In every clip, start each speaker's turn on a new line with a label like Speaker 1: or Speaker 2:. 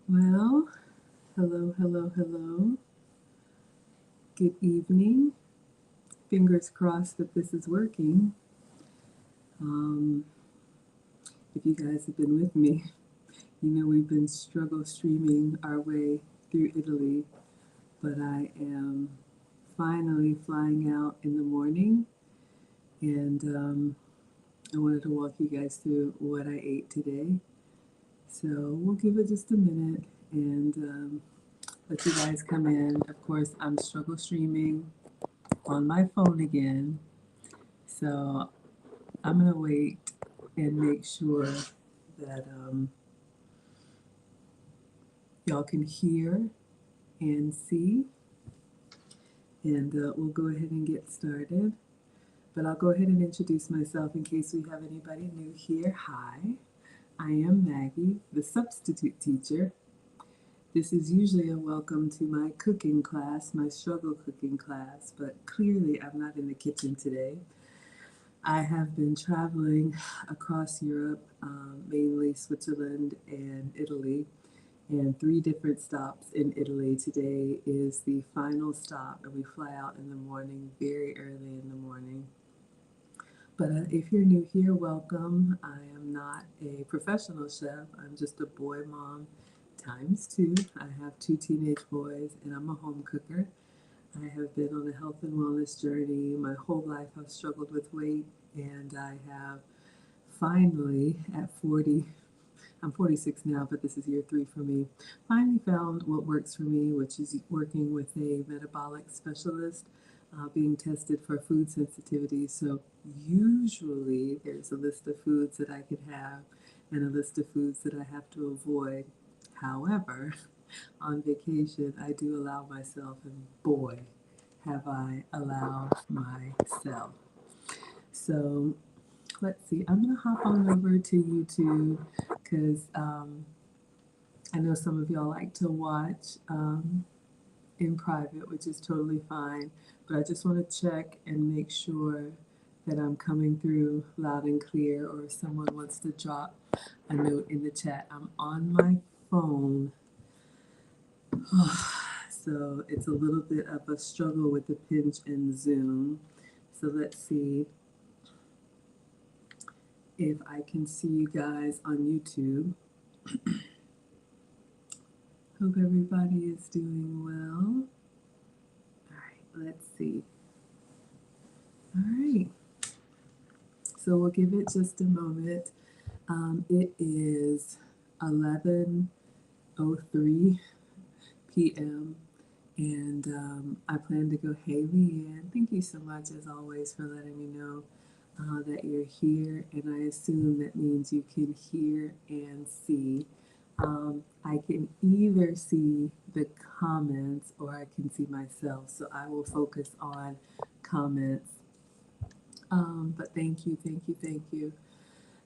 Speaker 1: Well, hello, hello, hello. Good evening. Fingers crossed that this is working. Um, if you guys have been with me, you know we've been struggle streaming our way through Italy, but I am finally flying out in the morning, and I wanted to walk you guys through what I ate today. So we'll give it just a minute and let you guys come in. Of course, I'm struggle streaming on my phone again. So I'm gonna wait and make sure that y'all can hear and see, and we'll go ahead and get started. But I'll go ahead and introduce myself in case we have anybody new here. Hi, I am Maggie, the substitute teacher. This is usually a welcome to my cooking class, my struggle cooking class, but clearly I'm not in the kitchen today. I have been traveling across Europe, mainly Switzerland and Italy, and three different stops in Italy. Today is the final stop, and we fly out in the morning, very early in the morning. But if you're new here, welcome. I am not a professional chef, I'm just a boy mom times two. I have two teenage boys, and I'm a home cooker. I have been on a health and wellness journey my whole life. I've struggled with weight, and I have finally, at 40, I'm 46 now, but this is year three for me, finally found what works for me, which is working with a metabolic specialist, being tested for food sensitivity. So usually there's a list of foods that I could have and a list of foods that I have to avoid. However, on vacation, I do allow myself, and boy, have I allowed myself. So let's see, I'm gonna hop on over to YouTube because I know some of y'all like to watch in private, which is totally fine, but I just want to check and make sure that I'm coming through loud and clear, or if someone wants to drop a note in the chat. I'm on my phone. So it's a little bit of a struggle with the pinch and zoom. So let's see if I can see you guys on YouTube. Hope everybody is doing well. All right, let's see. All right, so we'll give it just a moment. It is 11:03 p.m. and I plan to go, hey Leanne, thank you so much as always for letting me know that you're here, and I assume that means you can hear and see. I can either see the comments or I can see myself, so I will focus on comments. But thank you, thank you, thank you.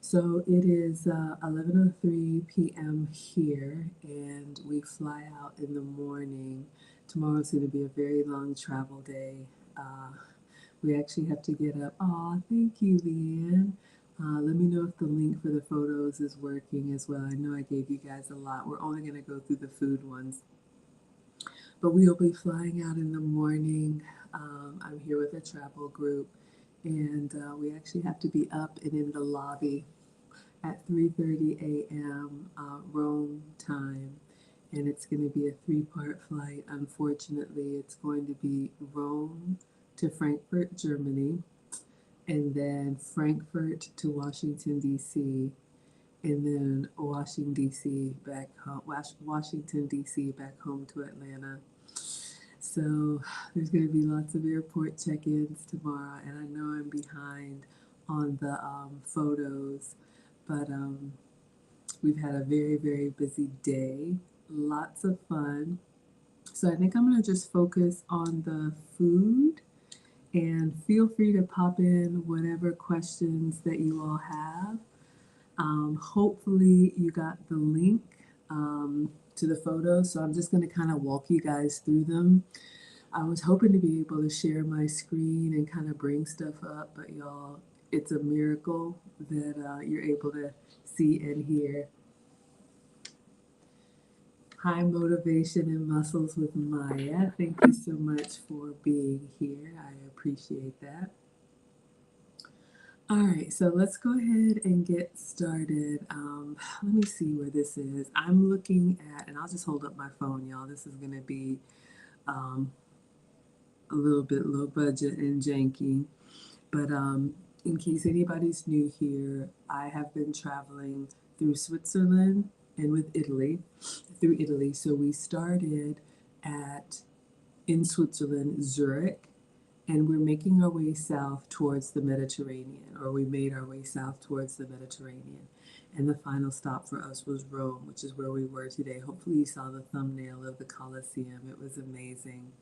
Speaker 1: So it is 11:03 p.m. here, and we fly out in the morning. Tomorrow's going to be a very long travel day. Uh, we actually have to get up. Aw, thank you, Leanne. Let me know if the link for the photos is working as well. I know I gave you guys a lot. We're only going to go through the food ones, but we'll be flying out in the morning. I'm here with a travel group, and we actually have to be up and in the lobby at 3:30 a.m. Rome time, and it's going to be a three-part flight. Unfortunately, it's going to be Rome to Frankfurt, Germany, and then Frankfurt to Washington D.C., and then Washington D.C. back home to Atlanta. So there's going to be lots of airport check-ins tomorrow, and I know I'm behind on the photos, but we've had a very, very busy day, lots of fun. So I think I'm going to just focus on the food, and feel free to pop in whatever questions that you all have. Hopefully you got the link to the photos, so I'm just going to kind of walk you guys through them. I was hoping to be able to share my screen and kind of bring stuff up, but y'all, it's a miracle that you're able to see and hear. High motivation and muscles with Maya. Thank you so much for being here. I appreciate that. All right, so let's go ahead and get started. Let me see where this is. I'm looking at, and I'll just hold up my phone, y'all. This is going to be um, a little bit low budget and janky. But in case anybody's new here, I have been traveling through Switzerland and through Italy. So we started at in Switzerland, Zurich, and we're making our way south towards the Mediterranean, or we made our way south towards the Mediterranean. And the final stop for us was Rome, which is where we were today. Hopefully you saw the thumbnail of the Colosseum. It was amazing.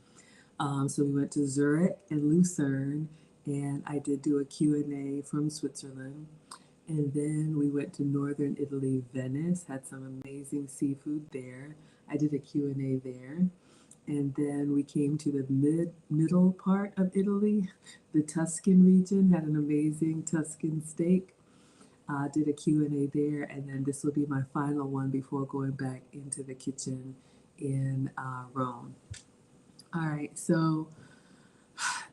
Speaker 1: So we went to Zurich and Lucerne, and I did do a Q&A from Switzerland. And then we went to northern Italy, Venice, had some amazing seafood there. I did a Q&A there. And then we came to the middle part of Italy, the Tuscan region, had an amazing Tuscan steak. Did a Q&A there, and then this will be my final one before going back into the kitchen in Rome. All right, so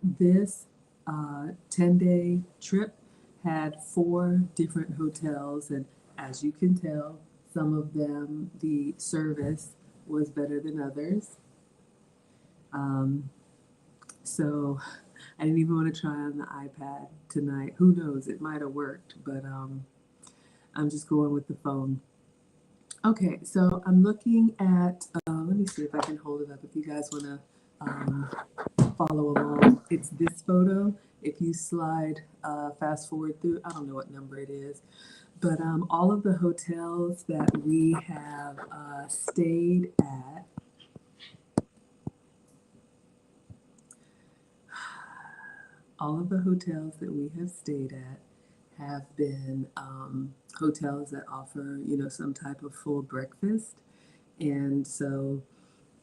Speaker 1: this 10-day trip had 4 different hotels, and as you can tell, some of them, the service was better than others. So I didn't even want to try on the iPad tonight. Who knows? It might have worked, but I'm just going with the phone. Okay, so I'm looking at, let me see if I can hold it up if you guys want to follow along. It's this photo. If you slide fast forward through, I don't know what number it is, but all of the hotels that we have stayed at, all of the hotels that we have stayed at have been hotels that offer, some type of full breakfast. And so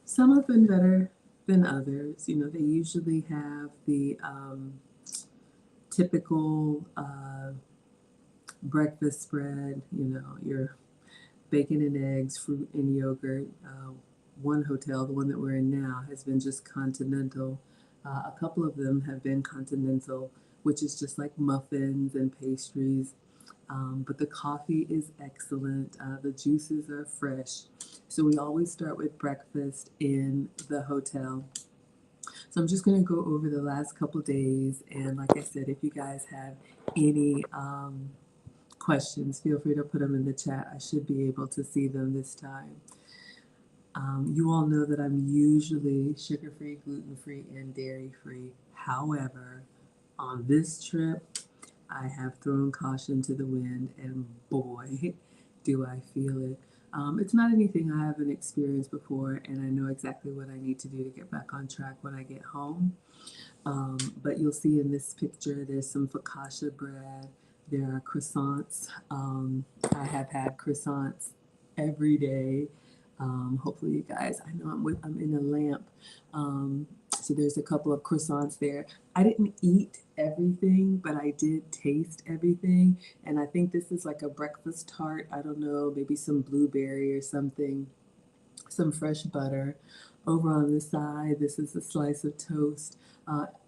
Speaker 1: some have been better than others. They usually have the typical breakfast spread, your bacon and eggs, fruit and yogurt. One hotel, the one that we're in now, has been just continental. A couple of them have been continental, which is just like muffins and pastries. But the coffee is excellent. The juices are fresh. So we always start with breakfast in the hotel. So I'm just going to go over the last couple days. And like I said, if you guys have any questions, feel free to put them in the chat. I should be able to see them this time. You all know that I'm usually sugar-free, gluten-free, and dairy-free. However, on this trip, I have thrown caution to the wind, and boy, do I feel it. It's not anything I haven't experienced before, and I know exactly what I need to do to get back on track when I get home. But you'll see in this picture, there's some focaccia bread. There are croissants. I have had croissants every day. Hopefully you guys, I know I'm in a lamp. So there's a couple of croissants there. I didn't eat everything, but I did taste everything. And I think this is like a breakfast tart. I don't know, maybe some blueberry or something, some fresh butter. Over on the side, this is a slice of toast.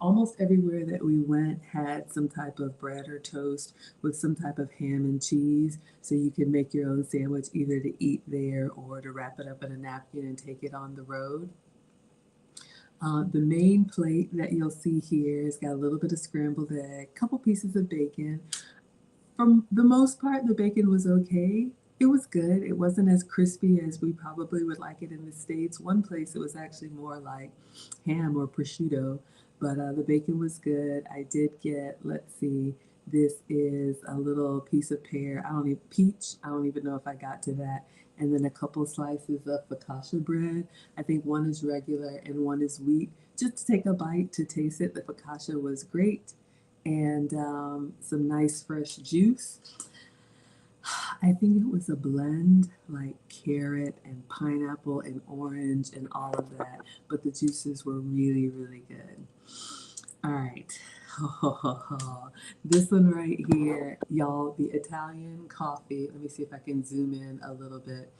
Speaker 1: Almost everywhere that we went had some type of bread or toast with some type of ham and cheese. So you can make your own sandwich either to eat there or to wrap it up in a napkin and take it on the road. The main plate that you'll see here has got a little bit of scrambled egg, a couple pieces of bacon. For the most part, the bacon was okay. It was good. It wasn't as crispy as we probably would like it in the States. One place it was actually more like ham or prosciutto, but the bacon was good. I did get, let's see, this is a little piece of peach. I don't even know if I got to that. And then a couple slices of focaccia bread. I think one is regular and one is wheat. Just to take a bite to taste it. The focaccia was great. And some nice fresh juice. I think it was a blend like carrot and pineapple and orange and all of that, but the juices were really, really good. All right. This one right here, y'all, the Italian coffee. Let me see if I can zoom in a little bit.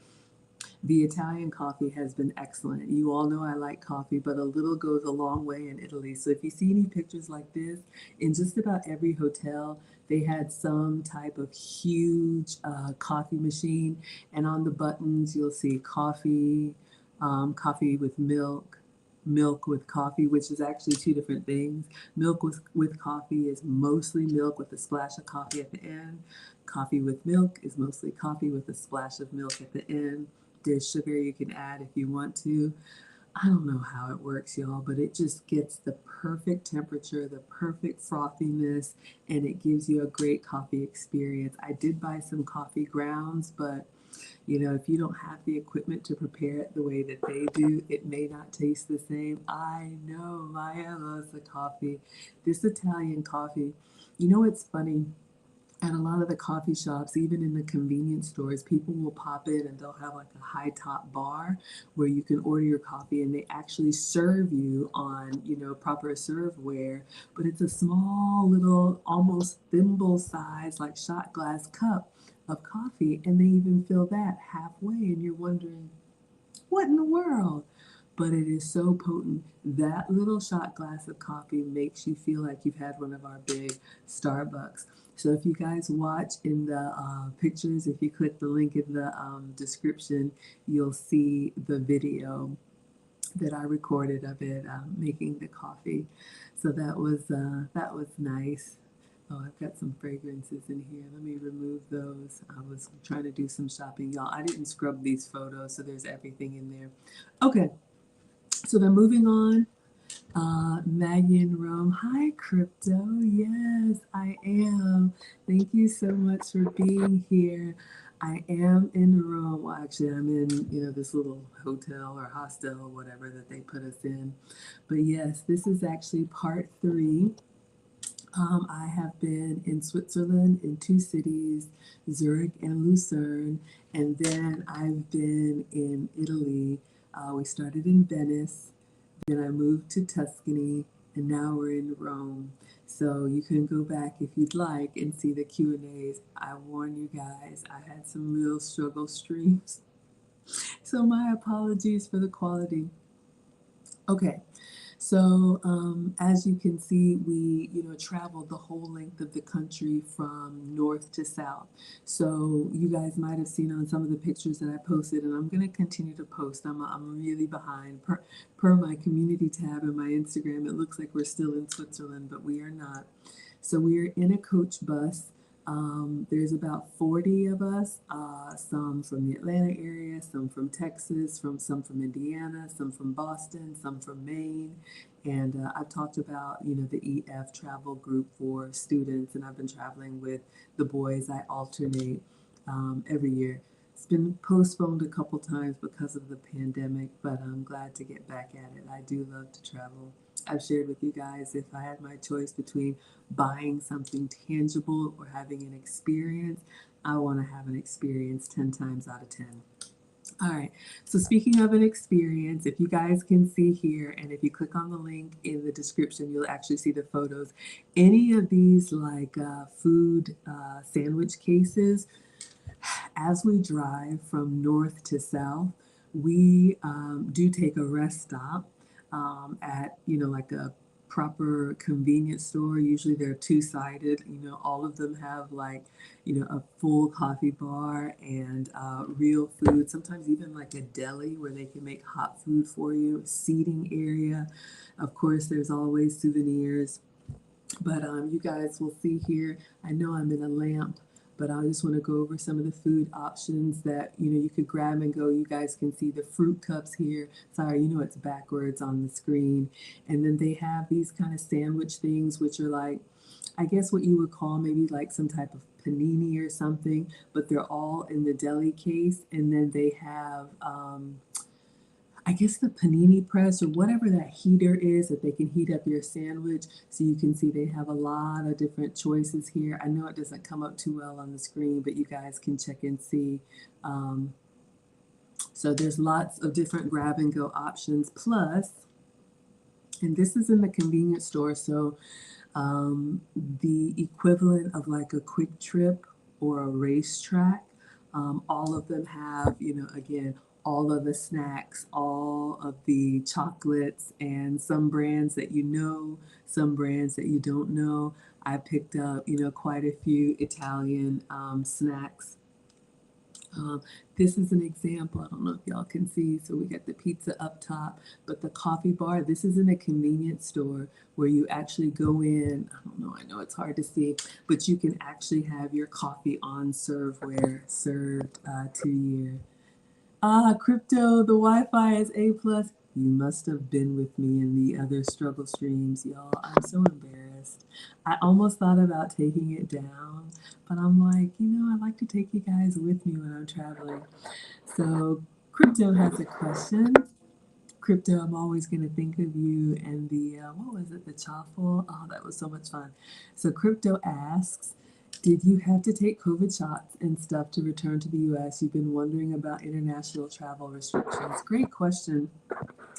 Speaker 1: The Italian coffee has been excellent. You all know I like coffee, but a little goes a long way in Italy. So if you see any pictures like this, in just about every hotel, they had some type of huge coffee machine. And on the buttons, you'll see coffee, coffee with milk, milk with coffee, which is actually two different things. Milk with coffee is mostly milk with a splash of coffee at the end. Coffee with milk is mostly coffee with a splash of milk at the end. There's sugar you can add if you want to. I don't know how it works, y'all, but it just gets the perfect temperature, the perfect frothiness, and it gives you a great coffee experience. I did buy some coffee grounds, but you know, if you don't have the equipment to prepare it the way that they do, it may not taste the same. I know, Maya loves the coffee. This Italian coffee, you know, it's funny. At a lot of the coffee shops, even in the convenience stores, people will pop in and they'll have like a high top bar where you can order your coffee and they actually serve you on, you know, proper serveware. But it's a small little, almost thimble size, like shot glass cup of coffee. And they even fill that halfway. And you're wondering, what in the world? But it is so potent. That little shot glass of coffee makes you feel like you've had one of our big Starbucks. So if you guys watch in the pictures, if you click the link in the description, you'll see the video that I recorded of it making the coffee. So that was nice. Oh, I've got some fragrances in here. Let me remove those. I was trying to do some shopping, y'all. I didn't scrub these photos, so there's everything in there. Okay, so then moving on. Maggie in Rome. Hi, Crypto. Yes, I am. Thank you so much for being here. I am in Rome. Well, actually, I'm in, you know, this little hotel or hostel or whatever that they put us in. But yes, this is actually part 3. I have been in Switzerland in 2 cities, Zurich and Lucerne, and then I've been in Italy. We started in Venice, then I moved to Tuscany, and now we're in Rome. So you can go back if you'd like and see the Q&As. I warn you guys, I had some real struggle streams. So my apologies for the quality. Okay, so as you can see, we traveled the whole length of the country from north to south. So you guys might have seen on some of the pictures that I posted, and I'm going to continue to post. I'm really behind per my community tab and my Instagram. It looks like we're still in Switzerland, but we are not. So we are in a coach bus. There's about 40 of us, some from the Atlanta area, some from Texas, some from Indiana, some from Boston, some from Maine. And I've talked about, you know, the EF travel group for students, and I've been traveling with the boys. I alternate every year. It's been postponed a couple times because of the pandemic, but I'm glad to get back at it. I do love to travel. I've shared with you guys, if I had my choice between buying something tangible or having an experience, I want to have an experience 10 times out of 10. All right, so speaking of an experience, if you guys can see here, and if you click on the link in the description, you'll actually see the photos. Any of these like food sandwich cases, as we drive from north to south, we do take a rest stop at, you know, like a proper convenience store. Usually they're two-sided. You know, all of them have like, you know, a full coffee bar and real food. Sometimes even like a deli where they can make hot food for you. Seating area. Of course, there's always souvenirs. But you guys will see here, I know I'm in a lamp, but I just want to go over some of the food options that, you know, you could grab and go. You guys can see the fruit cups here. Sorry, you know it's backwards on the screen. And then they have these kind of sandwich things, which are like, I guess what you would call maybe like some type of panini or something, but they're all in the deli case. And then they have I guess the panini press or whatever that heater is that they can heat up your sandwich. So you can see they have a lot of different choices here. I know it doesn't come up too well on the screen, but you guys can check and see. So there's lots of different grab and go options. Plus, and this is in the convenience store, so the equivalent of like a quick trip or a racetrack. All of them have, you know, again, all of the snacks, all of the chocolates, and some brands that you know, some brands that you don't know. I picked up, quite a few Italian snacks. um, this is an example. I don't know if y'all can see. So we got the pizza up top, but the coffee bar, this is in a convenience store where you actually go in. I don't know, I know it's hard to see, but you can actually have your coffee on serveware served to you. Crypto, the Wi-Fi is A plus. You must have been with me in the other struggle streams, y'all. I'm so embarrassed. I almost thought about taking it down, but I'm like, I like to take you guys with me when I'm traveling. So Crypto has a question. Crypto, I'm always going to think of you and the, what was it, the chaffle? Oh, that was so much fun. So Crypto asks, did you have to take COVID shots and stuff to return to the US? You've been wondering about international travel restrictions. Great question.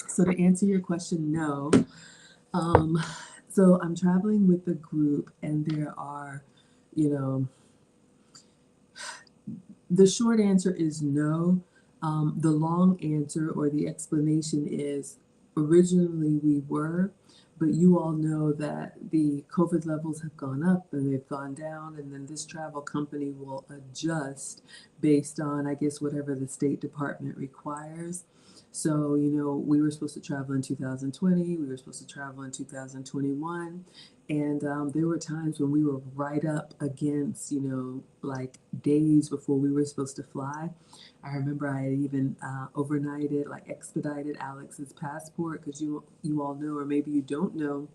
Speaker 1: So to answer your question, no. Um, so I'm traveling with a group and there are, you know, the short answer is no. The long answer or the explanation is originally we were, but you all know that the COVID levels have gone up and they've gone down, and then this travel company will adjust based on, I guess, whatever the State Department requires. So, we were supposed to travel in 2020, we were supposed to travel in 2021, and there were times when we were right up against, like days before we were supposed to fly. I remember I had even overnighted, like expedited Alex's passport, because you all know, or maybe you don't know,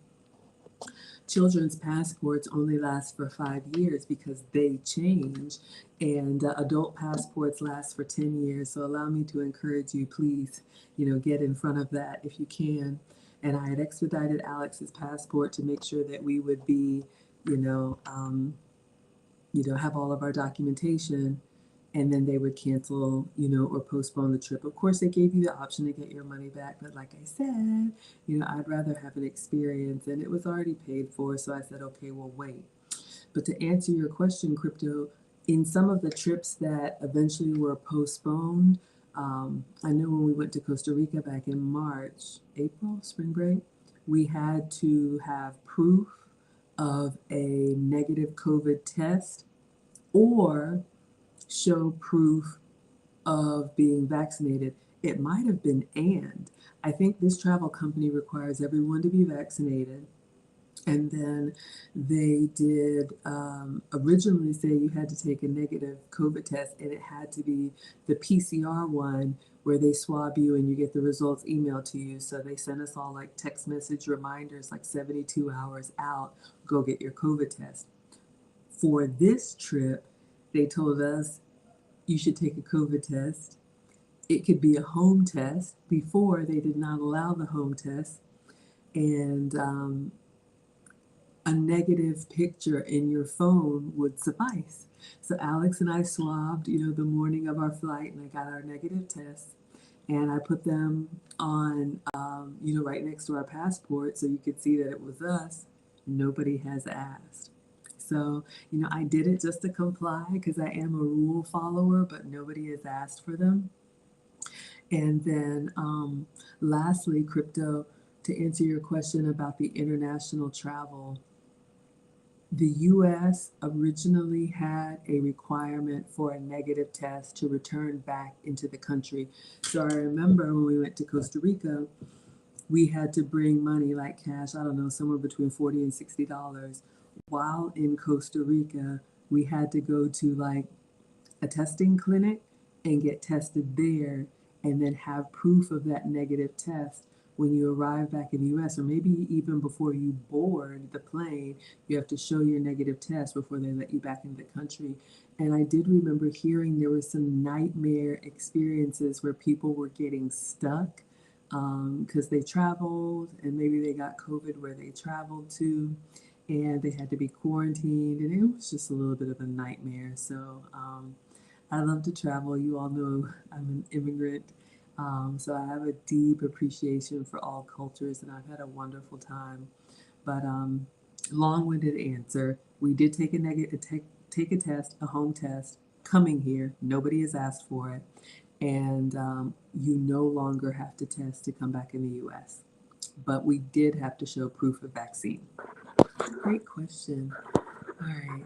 Speaker 1: children's passports only last for 5 years because they change, and adult passports last for 10 years. So allow me to encourage you, please, get in front of that if you can. And I had expedited Alex's passport to make sure that we would be, you know, um, have all of our documentation, and then they would cancel, or postpone the trip. Of course, they gave you the option to get your money back, but like I said, I'd rather have an experience, and it was already paid for, so I said, okay, we'll wait. But to answer your question, Crypto, in some of the trips that eventually were postponed, I know when we went to Costa Rica back in March, April, spring break, we had to have proof of a negative COVID test or show proof of being vaccinated. It might have been and. I think this travel company requires everyone to be vaccinated. And then they did originally say you had to take a negative COVID test, and it had to be the PCR one where they swab you and you get the results emailed to you. So they sent us all like text message reminders like 72 hours out, go get your COVID test. For this trip, they told us you should take a COVID test. It could be a home test. Before, they did not allow the home test. And a negative picture in your phone would suffice. So Alex and I swabbed, the morning of our flight, and I got our negative tests. And I put them on, right next to our passport so you could see that it was us. Nobody has asked. So, I did it just to comply because I am a rule follower, but nobody has asked for them. And then lastly, Crypto, to answer your question about the international travel, the US originally had a requirement for a negative test to return back into the country. So I remember when we went to Costa Rica, we had to bring money like cash, I don't know, somewhere between $40 and $60. While in Costa Rica, we had to go to like a testing clinic and get tested there, and then have proof of that negative test when you arrive back in the US, or maybe even before you board the plane. You have to show your negative test before they let you back into the country. And I did remember hearing there were some nightmare experiences where people were getting stuck because they traveled and maybe they got COVID where they traveled to, and they had to be quarantined, and it was just a little bit of a nightmare. So I love to travel. You all know I'm an immigrant, so I have a deep appreciation for all cultures, and I've had a wonderful time. But long-winded answer: we did take a negative, take a test, a home test, coming here. Nobody has asked for it, and you no longer have to test to come back in the US. But we did have to show proof of vaccine. Great question. All right.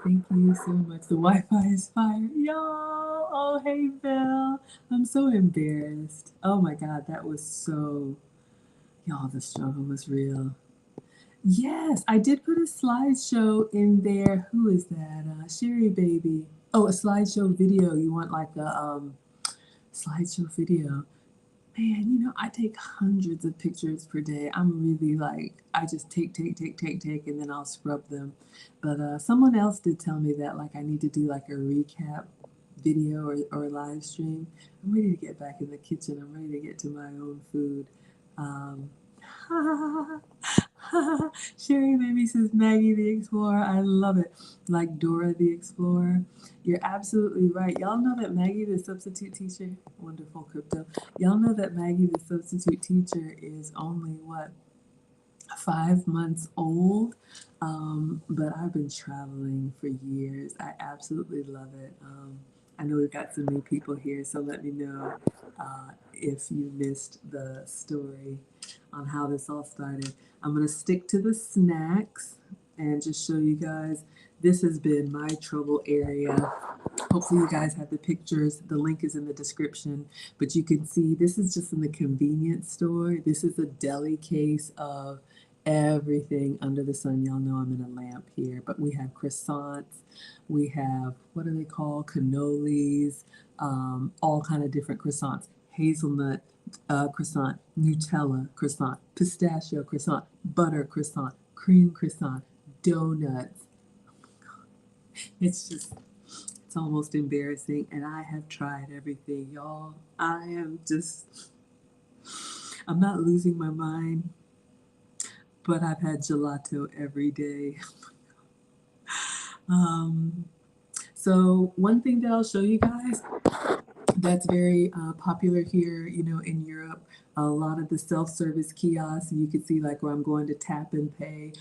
Speaker 1: Thank you so much. The Wi-Fi is fire. Y'all, oh, hey, Belle. I'm so embarrassed. Oh my God, that was so, y'all, the struggle was real. Yes, I did put a slideshow in there. Who is that? Sherry Baby. Oh, a slideshow video. You want like a slideshow video? Man, I take hundreds of pictures per day. I'm really like, I just take, and then I'll scrub them. But someone else did tell me that like I need to do like a recap video or live stream. I'm ready to get back in the kitchen. I'm ready to get to my own food. Um, Sherry Baby says Maggie the Explorer. I love it. Like Dora the Explorer. You're absolutely right. Y'all know that Maggie the substitute teacher, wonderful crypto. Y'all know that Maggie the substitute teacher is only what, 5 months old, but I've been traveling for years. I absolutely love it. I know we've got some new people here, so let me know if you missed the story on how this all started. I'm going to stick to the snacks and just show you guys. This has been my trouble area. Hopefully you guys have the pictures. The link is in the description, but you can see this is just in the convenience store. This is a deli case of everything under the sun. Y'all know I'm in a lamp here, but we have croissants. We have, what are they called? Cannolis, all kind of different croissants. Hazelnut croissant, Nutella croissant, pistachio croissant, butter croissant, cream croissant, donuts. It's just, it's almost embarrassing, and I have tried everything, y'all. I'm not losing my mind, but I've had gelato every day. So one thing that I'll show you guys that's very popular here, in Europe, a lot of the self-service kiosks, you can see like where I'm going to tap and pay,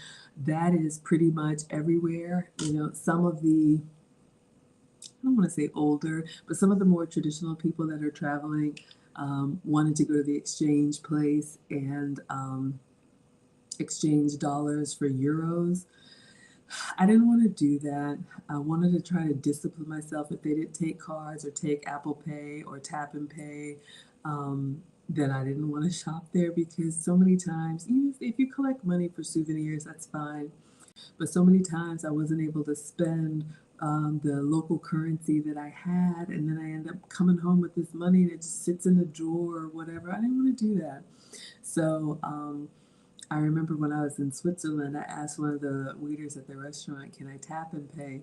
Speaker 1: that is pretty much everywhere. Some of the, I don't want to say older, but some of the more traditional people that are traveling wanted to go to the exchange place and exchange dollars for euros. I didn't want to do that. I wanted to try to discipline myself. If they didn't take cards or take Apple Pay or tap and pay, then I didn't want to shop there, because so many times, even if you collect money for souvenirs, that's fine. But so many times I wasn't able to spend the local currency that I had, and then I end up coming home with this money and it just sits in a drawer or whatever. I didn't want to do that. So I remember when I was in Switzerland, I asked one of the waiters at the restaurant, can I tap and pay?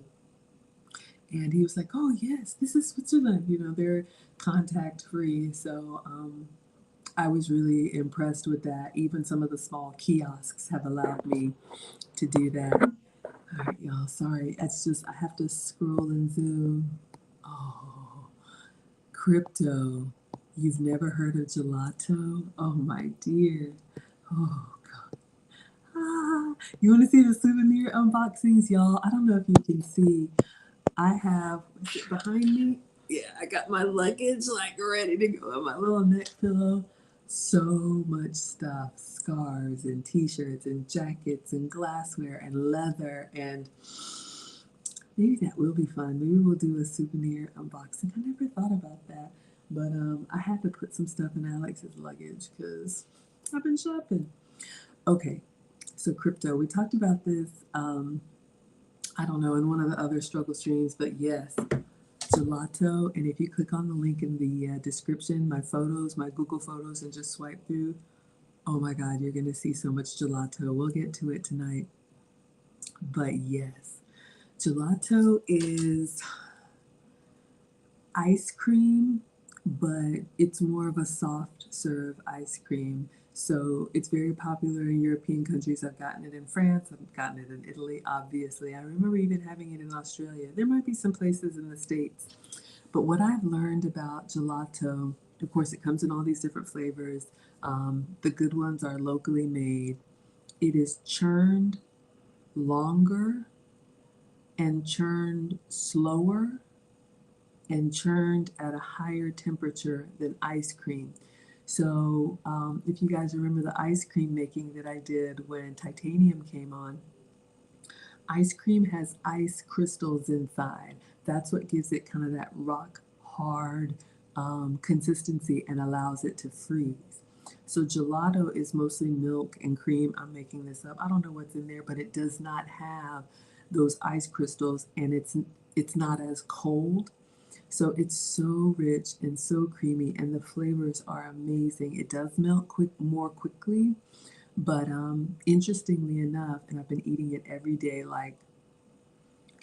Speaker 1: And he was like, oh yes, this is Switzerland, they're contact free. So I was really impressed with that. Even some of the small kiosks have allowed me to do that. All right, y'all, sorry. It's just, I have to scroll and zoom. Oh, crypto. You've never heard of gelato? Oh my dear. Oh, you want to see the souvenir unboxings, y'all? I don't know if you can see. I have, is it behind me? Yeah, I got my luggage like ready to go on my little neck pillow. So much stuff, scarves and t-shirts and jackets and glassware and leather, and maybe that will be fun. Maybe we'll do a souvenir unboxing. I never thought about that, but I had to put some stuff in Alex's luggage because I've been shopping. Okay, so crypto, we talked about this, I don't know, in one of the other struggle streams, but yes, gelato. And if you click on the link in the description, my photos, my Google photos, and just swipe through, oh my God, you're gonna see so much gelato. We'll get to it tonight. But yes, gelato is ice cream, but it's more of a soft serve ice cream. So it's very popular in European countries. I've gotten it in France, I've gotten it in Italy, obviously. I remember even having it in Australia. There might be some places in the States. But what I've learned about gelato, of course, it comes in all these different flavors. The good ones are locally made. It is churned longer and churned slower and churned at a higher temperature than ice cream. So if you guys remember the ice cream making that I did when titanium came on, ice cream has ice crystals inside. That's what gives it kind of that rock hard consistency and allows it to freeze. So gelato is mostly milk and cream. I'm making this up. I don't know what's in there, but it does not have those ice crystals, and it's not as cold. So it's so rich and so creamy, and the flavors are amazing. It does melt more quickly, but interestingly enough, and I've been eating it every day, like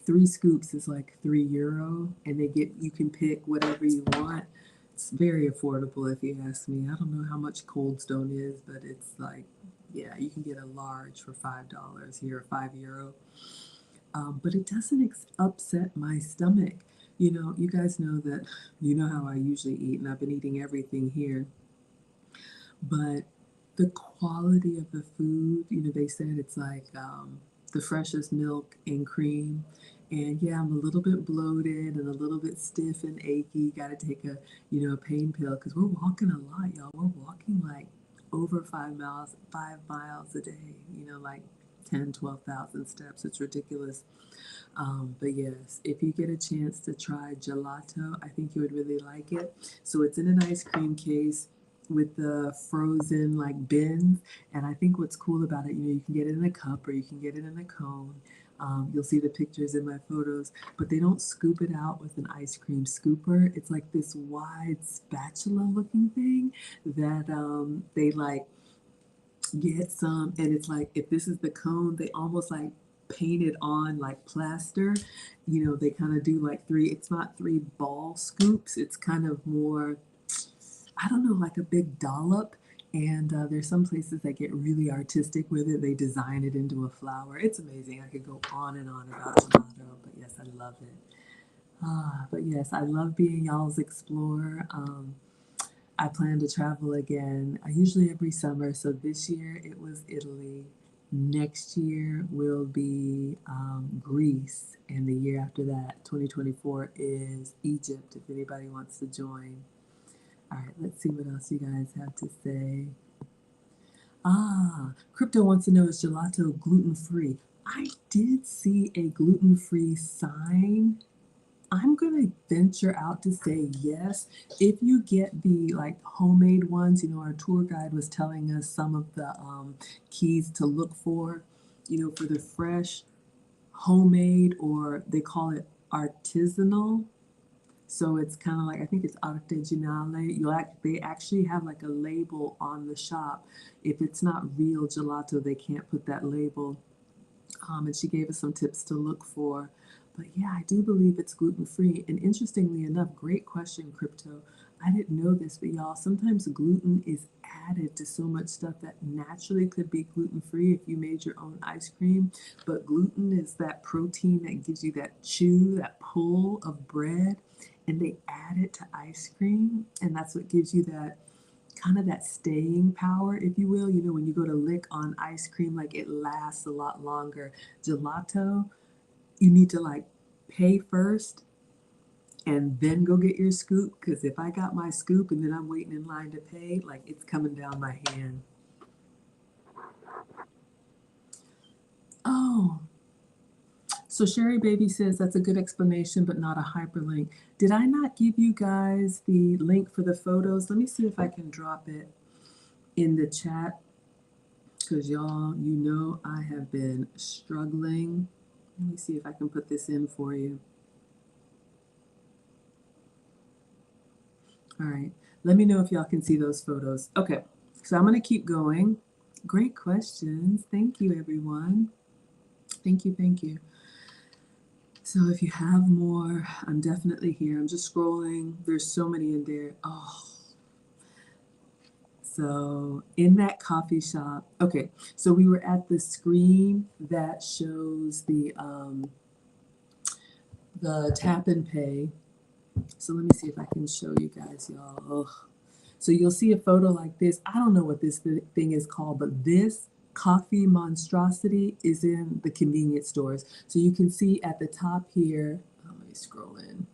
Speaker 1: 3 scoops is like €3, and you can pick whatever you want. It's very affordable if you ask me. I don't know how much Cold Stone is, but it's like, yeah, you can get a large for $5 here, €5. But it doesn't upset my stomach. You know, you guys know that, you know how I usually eat, and I've been eating everything here. But the quality of the food, you know, they said it's like the freshest milk and cream. And yeah, I'm a little bit bloated and a little bit stiff and achy. Got to take a, you know, pain pill because we're walking a lot, y'all. We're walking like over 5 miles a day, you know, like 10, 12,000 steps. It's ridiculous. But yes, if you get a chance to try gelato, I think you would really like it. So it's in an ice cream case with the frozen like bins. And I think what's cool about it, you know, you can get it in a cup or you can get it in a cone. You'll see the pictures in my photos, but they don't scoop it out with an ice cream scooper. It's like this wide spatula looking thing that they like get some, and it's like if this is the cone, they almost like paint it on like plaster. You know, they kind of do like it's not 3 ball scoops, it's kind of more, I don't know, like a big dollop. And there's some places that get really artistic with it. They design it into a flower. It's amazing. I could go on and on about gelato, but yes, I love it. But yes, I love being y'all's explorer. I plan to travel again, usually every summer. So this year it was Italy. Next year will be Greece. And the year after that, 2024, is Egypt, if anybody wants to join. All right, let's see what else you guys have to say. Crypto wants to know, is gelato gluten-free? I did see a gluten-free sign. I'm gonna venture out to say yes. If you get the like homemade ones, you know, our tour guide was telling us some of the keys to look for, you know, for the fresh, homemade, or they call it artisanal. So it's kind of like, I think it's artigianale. They actually have like a label on the shop. If it's not real gelato, they can't put that label. And she gave us some tips to look for. But yeah, I do believe it's gluten-free. And interestingly enough, great question, Crypto. I didn't know this, but y'all, sometimes gluten is added to so much stuff that naturally could be gluten-free if you made your own ice cream. But gluten is that protein that gives you that chew, that pull of bread, and they add it to ice cream, and that's what gives you that kind of that staying power, if you will. You know, when you go to lick on ice cream, like it lasts a lot longer. Gelato, you need to like pay first and then go get your scoop. Because if I got my scoop and then I'm waiting in line to pay, like it's coming down my hand. Oh, so Sherry Baby says that's a good explanation, but not a hyperlink. Did I not give you guys the link for the photos? Let me see if I can drop it in the chat, because y'all, you know, I have been struggling. Let me see if I can put this in for you. All right, let me know if y'all can see those photos. Okay, so I'm gonna keep going. Great questions. Thank you, everyone. Thank you, thank you. So if you have more, I'm definitely here. I'm just scrolling. There's so many in there. Oh, so in that coffee shop, okay, so we were at the screen that shows the tap and pay. So let me see if I can show you guys, y'all. Ugh. So you'll see a photo like this. I don't know what this thing is called, but this coffee monstrosity is in the convenience stores. So you can see at the top here, let me scroll in.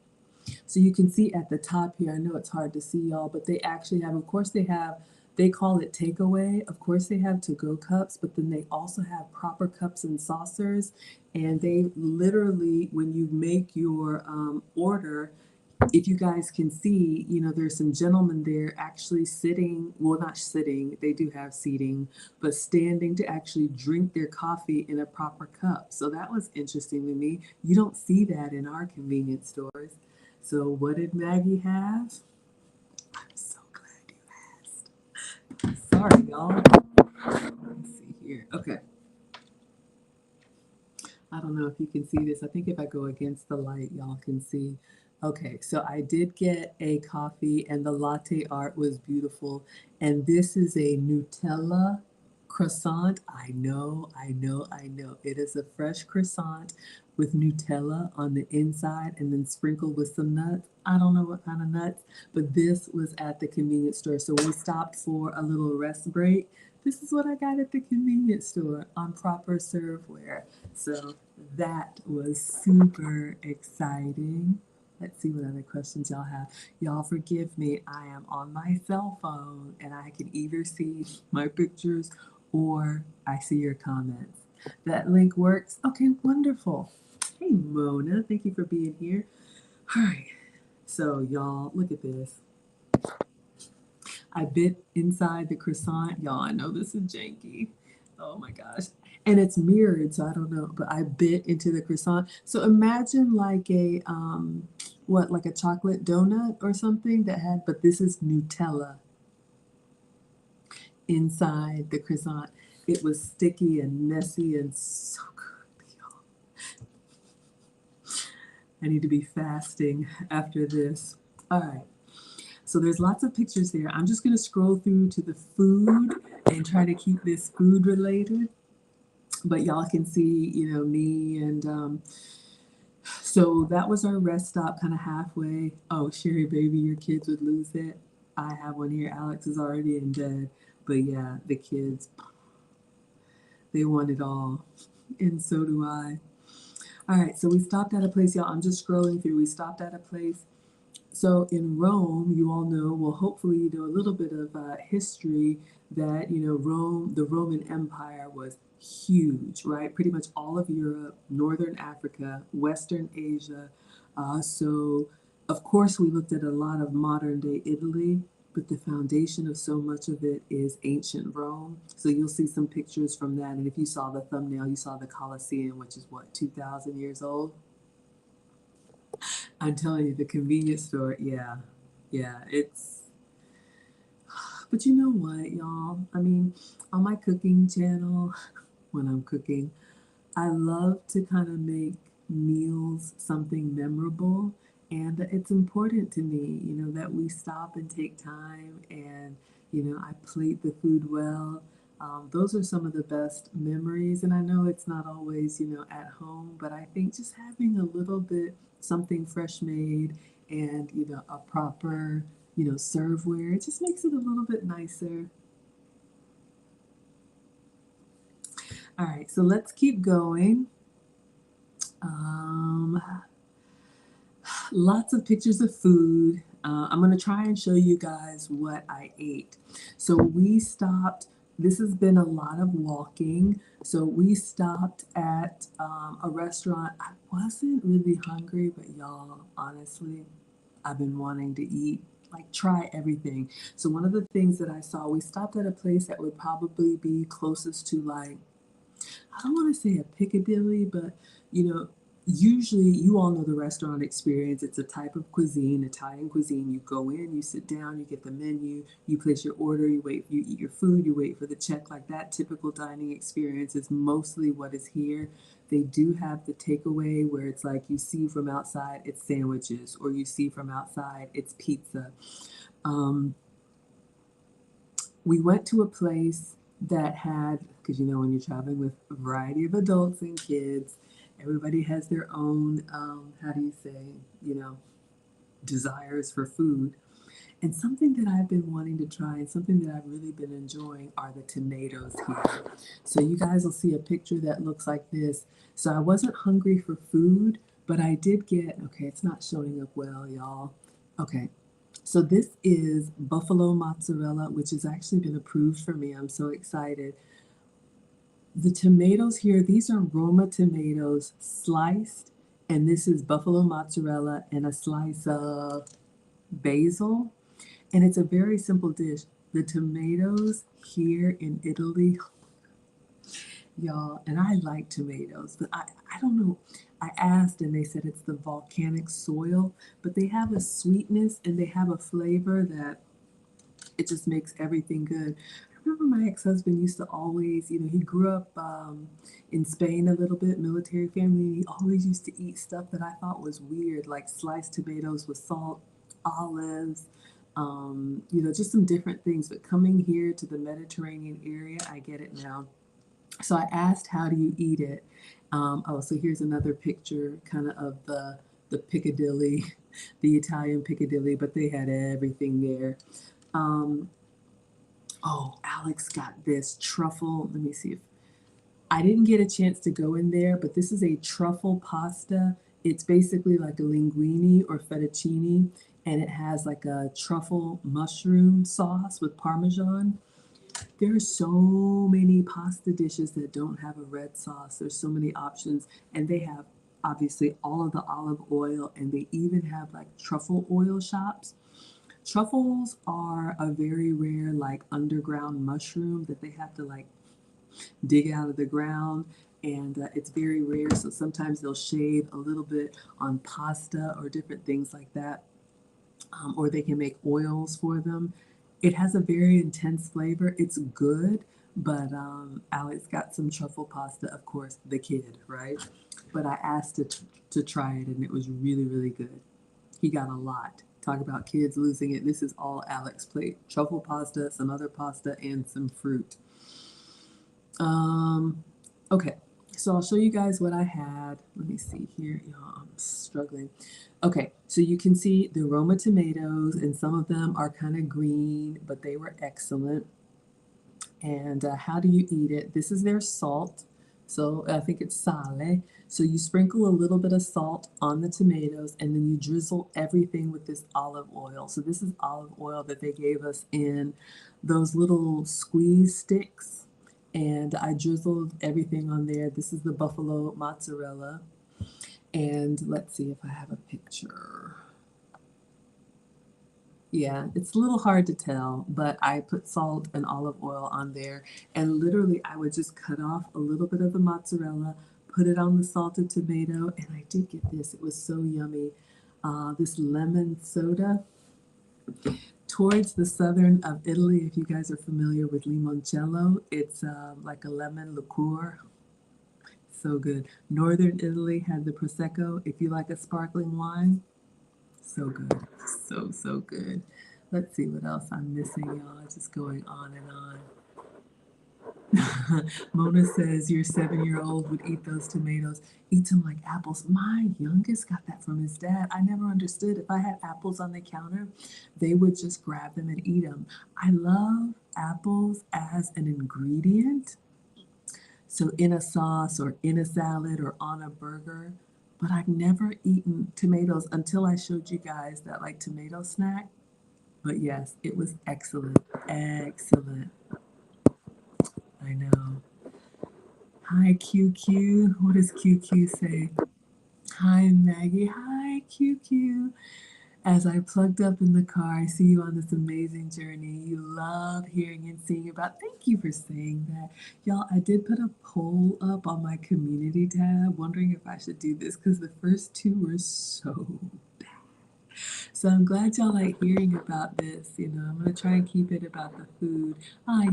Speaker 1: So you can see at the top here, I know it's hard to see y'all, but they actually have, of course they have, they call it takeaway. Of course they have to-go cups, but then they also have proper cups and saucers. And they literally, when you make your order, if you guys can see, you know, there's some gentlemen there actually sitting, well, not sitting, they do have seating, but standing to actually drink their coffee in a proper cup. So that was interesting to me. You don't see that in our convenience stores. So what did Maggie have? I'm so glad you asked. Sorry, y'all. Let's see here. Okay. I don't know if you can see this. I think if I go against the light, y'all can see. Okay, so I did get a coffee and the latte art was beautiful. And this is a Nutella croissant. I know, I know, I know. It is a fresh croissant with Nutella on the inside and then sprinkled with some nuts. I don't know what kind of nuts, but this was at the convenience store. So we stopped for a little rest break. This is what I got at the convenience store on proper serveware. So that was super exciting. Let's see what other questions y'all have. Y'all forgive me, I am on my cell phone and I can either see my pictures or I see your comments. That link works? Okay, wonderful. Hey Mona, thank you for being here. All right, so y'all, look at this. I bit inside the croissant. Y'all, I know this is janky. Oh my gosh. And it's mirrored, so I don't know, but I bit into the croissant. So imagine like a, what, like a chocolate donut or something that had, but this is Nutella inside the croissant. It was sticky and messy and so good, y'all. I need to be fasting after this. All right. So there's lots of pictures there. I'm just going to scroll through to the food and try to keep this food related. But y'all can see, you know, me and so that was our rest stop kind of halfway. Oh, Sherry, baby, your kids would lose it. I have one here. Alex is already in bed. But yeah, the kids, they want it all. And so do I. All right, so we stopped at a place, y'all. I'm just scrolling through. We stopped at a place. So in Rome, you all know, well, hopefully you know a little bit of history that, you know, Rome, the Roman Empire was huge, right? Pretty much all of Europe, Northern Africa, Western Asia. So, of course, we looked at a lot of modern day Italy, but the foundation of so much of it is ancient Rome. So you'll see some pictures from that. And if you saw the thumbnail, you saw the Colosseum, which is what, 2,000 years old? I'm telling you, the convenience store, yeah, it's, but you know what, y'all? I mean, on my cooking channel, when I'm cooking, I love to kind of make meals something memorable. And it's important to me, you know, that we stop and take time and, you know, I plate the food well. Those are some of the best memories. And I know it's not always, you know, at home, but I think just having a little bit something fresh made and, you know, a proper, you know, serveware, it just makes it a little bit nicer. All right, so let's keep going. Um, Lots of pictures of food. I'm going to try and show you guys what I ate. So we stopped, this has been a lot of walking. So we stopped at a restaurant. I wasn't really hungry, but y'all, honestly, I've been wanting to eat, like try everything. So one of the things that I saw, we stopped at a place that would probably be closest to like, I don't want to say a Piccadilly, but you know, usually you all know the restaurant experience. It's a type of cuisine, Italian cuisine. You go in, you sit down, you get the menu, you place your order, you wait, you eat your food, you wait for the check. Like that typical dining experience is mostly what is here. They do have the takeaway where it's like you see from outside it's sandwiches, or you see from outside it's pizza. Um, we went to a place that had, because you know when you're traveling with a variety of adults and kids, everybody has their own, how do you say, you know, desires for food. And something that I've been wanting to try and something that I've really been enjoying are the tomatoes here. So you guys will see a picture that looks like this. So I wasn't hungry for food, But I did get, okay, it's not showing up well, y'all. Okay, so this is buffalo mozzarella, which has actually been approved for me. I'm so excited. The tomatoes here, these are Roma tomatoes sliced, and this is buffalo mozzarella and a slice of basil. And it's a very simple dish. The tomatoes here in Italy, y'all, and I like tomatoes, but I don't know. I asked and they said it's the volcanic soil, but they have a sweetness and they have a flavor that it just makes everything good. I remember my ex-husband used to always, he grew up in Spain a little bit, military family. He always used to eat stuff that I thought was weird, like sliced tomatoes with salt, olives, just some different things. But coming here to the Mediterranean area, I get it now. So I asked, how do you eat it? So here's another picture kind of the Piccadilly, the Italian Piccadilly, but they had everything there. Oh, Alex got this truffle. Let me see if I didn't get a chance to go in there, but this is a truffle pasta. It's basically like a linguine or fettuccine, and it has like a truffle mushroom sauce with Parmesan. There are so many pasta dishes that don't have a red sauce. There's so many options, and they have obviously all of the olive oil, and they even have like truffle oil shops. Truffles are a very rare, like underground mushroom that they have to like dig out of the ground, and it's very rare. So sometimes they'll shave a little bit on pasta or different things like that, or they can make oils for them. It has a very intense flavor. It's good, but Alex got some truffle pasta, of course, the kid, right? But I asked to try it, and it was really, really good. He got a lot. Talk about kids losing it. This is all Alex plate. Truffle pasta, some other pasta, and some fruit. Okay, so I'll show you guys what I had. Let me see here. Y'all, I'm struggling. Okay, so you can see the Roma tomatoes, and some of them are kind of green, but they were excellent. And how do you eat it? This is their salt. So I think it's sale. So you sprinkle a little bit of salt on the tomatoes, and then you drizzle everything with this olive oil. So this is olive oil that they gave us in those little squeeze sticks. And I drizzled everything on there. This is the buffalo mozzarella. And let's see if I have a picture. Yeah, it's a little hard to tell, but I put salt and olive oil on there, and literally I would just cut off a little bit of the mozzarella, put it on the salted tomato, and I did get this. It was so yummy. This lemon soda. Towards the southern of Italy, if you guys are familiar with limoncello, it's like a lemon liqueur. So good. Northern Italy had the Prosecco. If you like a sparkling wine, so good. So, so good. Let's see what else I'm missing, y'all. Just going on and on. Mona says your 7-year-old would eat those tomatoes, eats them like apples. My youngest got that from his dad. I never understood. If I had apples on the counter, they would just grab them and eat them. I love apples as an ingredient. So in a sauce or in a salad or on a burger, but I've never eaten tomatoes until I showed you guys that like tomato snack. But yes, it was excellent. Excellent. I know. Hi, QQ. What does QQ say? Hi, Maggie. Hi, QQ. As I plugged up in the car, I see you on this amazing journey. You love hearing and seeing about. Thank you for saying that. Y'all, I did put a poll up on my community tab, wondering if I should do this because the first two were so bad. So I'm glad y'all like hearing about this. I'm going to try and keep it about the food.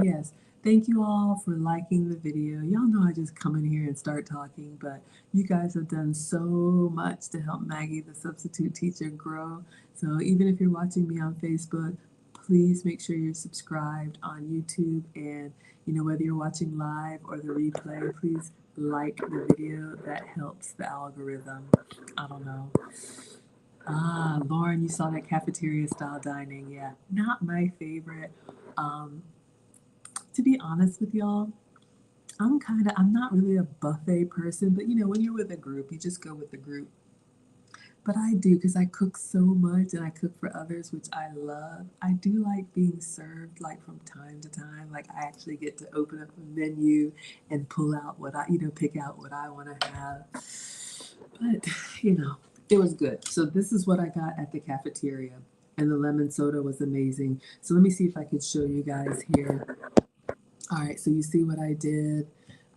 Speaker 1: Yes. Thank you all for liking the video. Y'all know I just come in here and start talking, but you guys have done so much to help Maggie, the substitute teacher, grow. So even if you're watching me on Facebook, please make sure you're subscribed on YouTube. And, whether you're watching live or the replay, please like the video. That helps the algorithm. I don't know. Lauren, you saw that cafeteria style dining. Yeah, not my favorite. To be honest with y'all, I'm not really a buffet person, but when you're with a group, you just go with the group. but I do because I cook so much and I cook for others, which I love. I do like being served like from time to time. Like I actually get to open up a menu and pull out what I, pick out what I want to have. But, it was good. So this is what I got at the cafeteria. And the lemon soda was amazing. So let me see if I could show you guys here. All right, so you see what I did?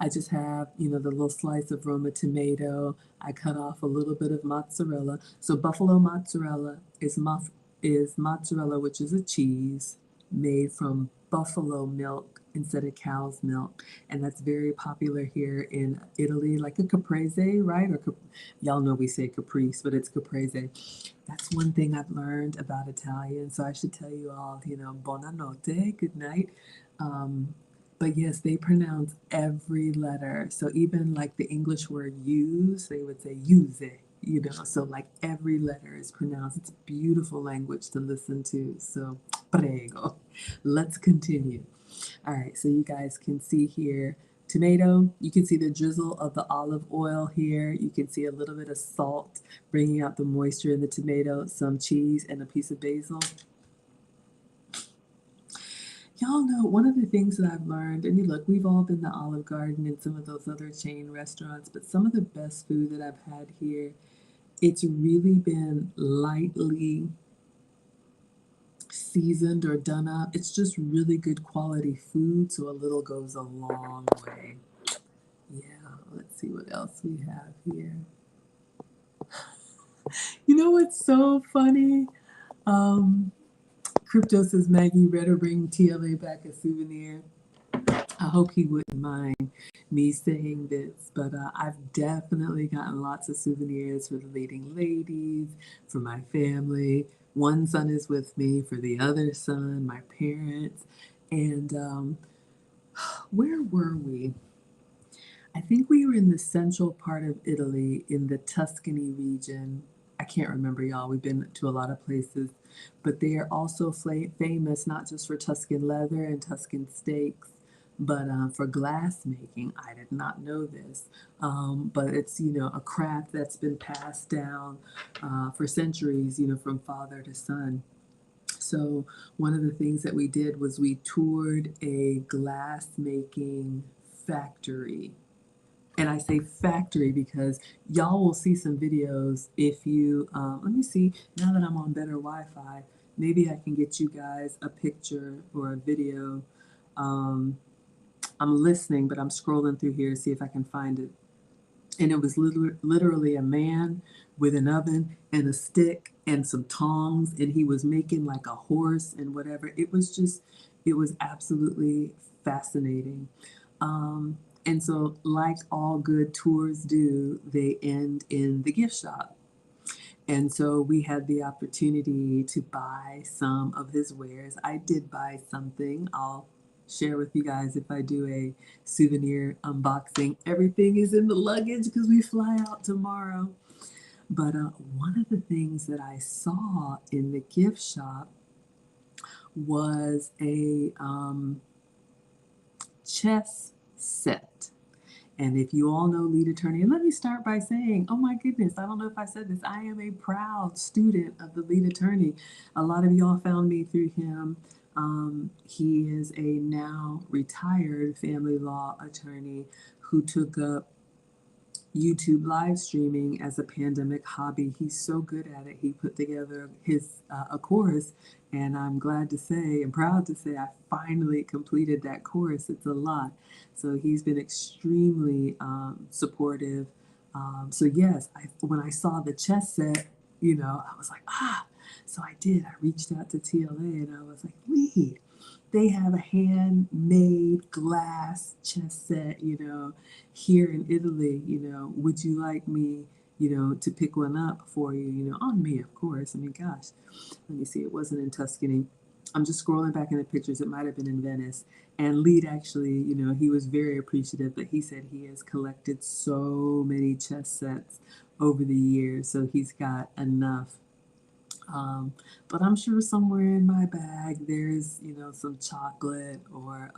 Speaker 1: I just have, the little slice of Roma tomato. I cut off a little bit of mozzarella. So buffalo mozzarella is mozzarella, which is a cheese made from buffalo milk instead of cow's milk, and that's very popular here in Italy, like a caprese, right? Or y'all know we say caprese, but it's caprese. That's one thing I've learned about Italian. So I should tell you all, buonanotte, good night. But yes, they pronounce every letter. So even like the English word use, they would say use it, So like every letter is pronounced. It's a beautiful language to listen to. So prego. Let's continue. All right, so you guys can see here tomato. You can see the drizzle of the olive oil here. You can see a little bit of salt bringing out the moisture in the tomato, some cheese, and a piece of basil. Y'all know one of the things that I've learned, and look, we've all been to Olive Garden and some of those other chain restaurants, but some of the best food that I've had here, it's really been lightly seasoned or done up. It's just really good quality food, so a little goes a long way. Yeah, let's see what else we have here. You know what's so funny? Crypto says Maggie better bring TLA back a souvenir. I hope he wouldn't mind me saying this, but I've definitely gotten lots of souvenirs for the leading ladies, for my family. One son is with me, for the other son, my parents. And where were we? I think we were in the central part of Italy in the Tuscany region. I can't remember, y'all. We've been to a lot of places, but they are also famous not just for Tuscan leather and Tuscan steaks, but for glass making. I did not know this, but it's a craft that's been passed down for centuries, from father to son. So one of the things that we did was we toured a glass making factory. And I say factory because y'all will see some videos if you, let me see, now that I'm on better Wi-Fi, maybe I can get you guys a picture or a video. I'm listening, but I'm scrolling through here to see if I can find it. And it was literally a man with an oven and a stick and some tongs, and he was making like a horse and whatever. It was absolutely fascinating. And so, like all good tours do, they end in the gift shop. And so we had the opportunity to buy some of his wares. I did buy something. I'll share with you guys if I do a souvenir unboxing. Everything is in the luggage because we fly out tomorrow. But one of the things that I saw in the gift shop was a chess set. And if you all know lead attorney, and let me start by saying, oh my goodness, I don't know if I said this, I am a proud student of the lead attorney. A lot of y'all found me through him. He is a now retired family law attorney who took up YouTube live streaming as a pandemic hobby. He's so good at it. He put together a course, and I'm glad to say and proud to say I finally completed that course. It's a lot. So he's been extremely supportive. So yes, when I saw the chess set, I was like, ah. So I did. I reached out to TLA and I was like, Lee, they have a handmade glass chess set, here in Italy, would you like me, to pick one up for you, on me, of course. I mean, gosh, let me see, it wasn't in Tuscany. I'm just scrolling back in the pictures. It might have been in Venice. And Lead actually, he was very appreciative, but he said he has collected so many chess sets over the years, so he's got enough. But I'm sure somewhere in my bag there's, some chocolate or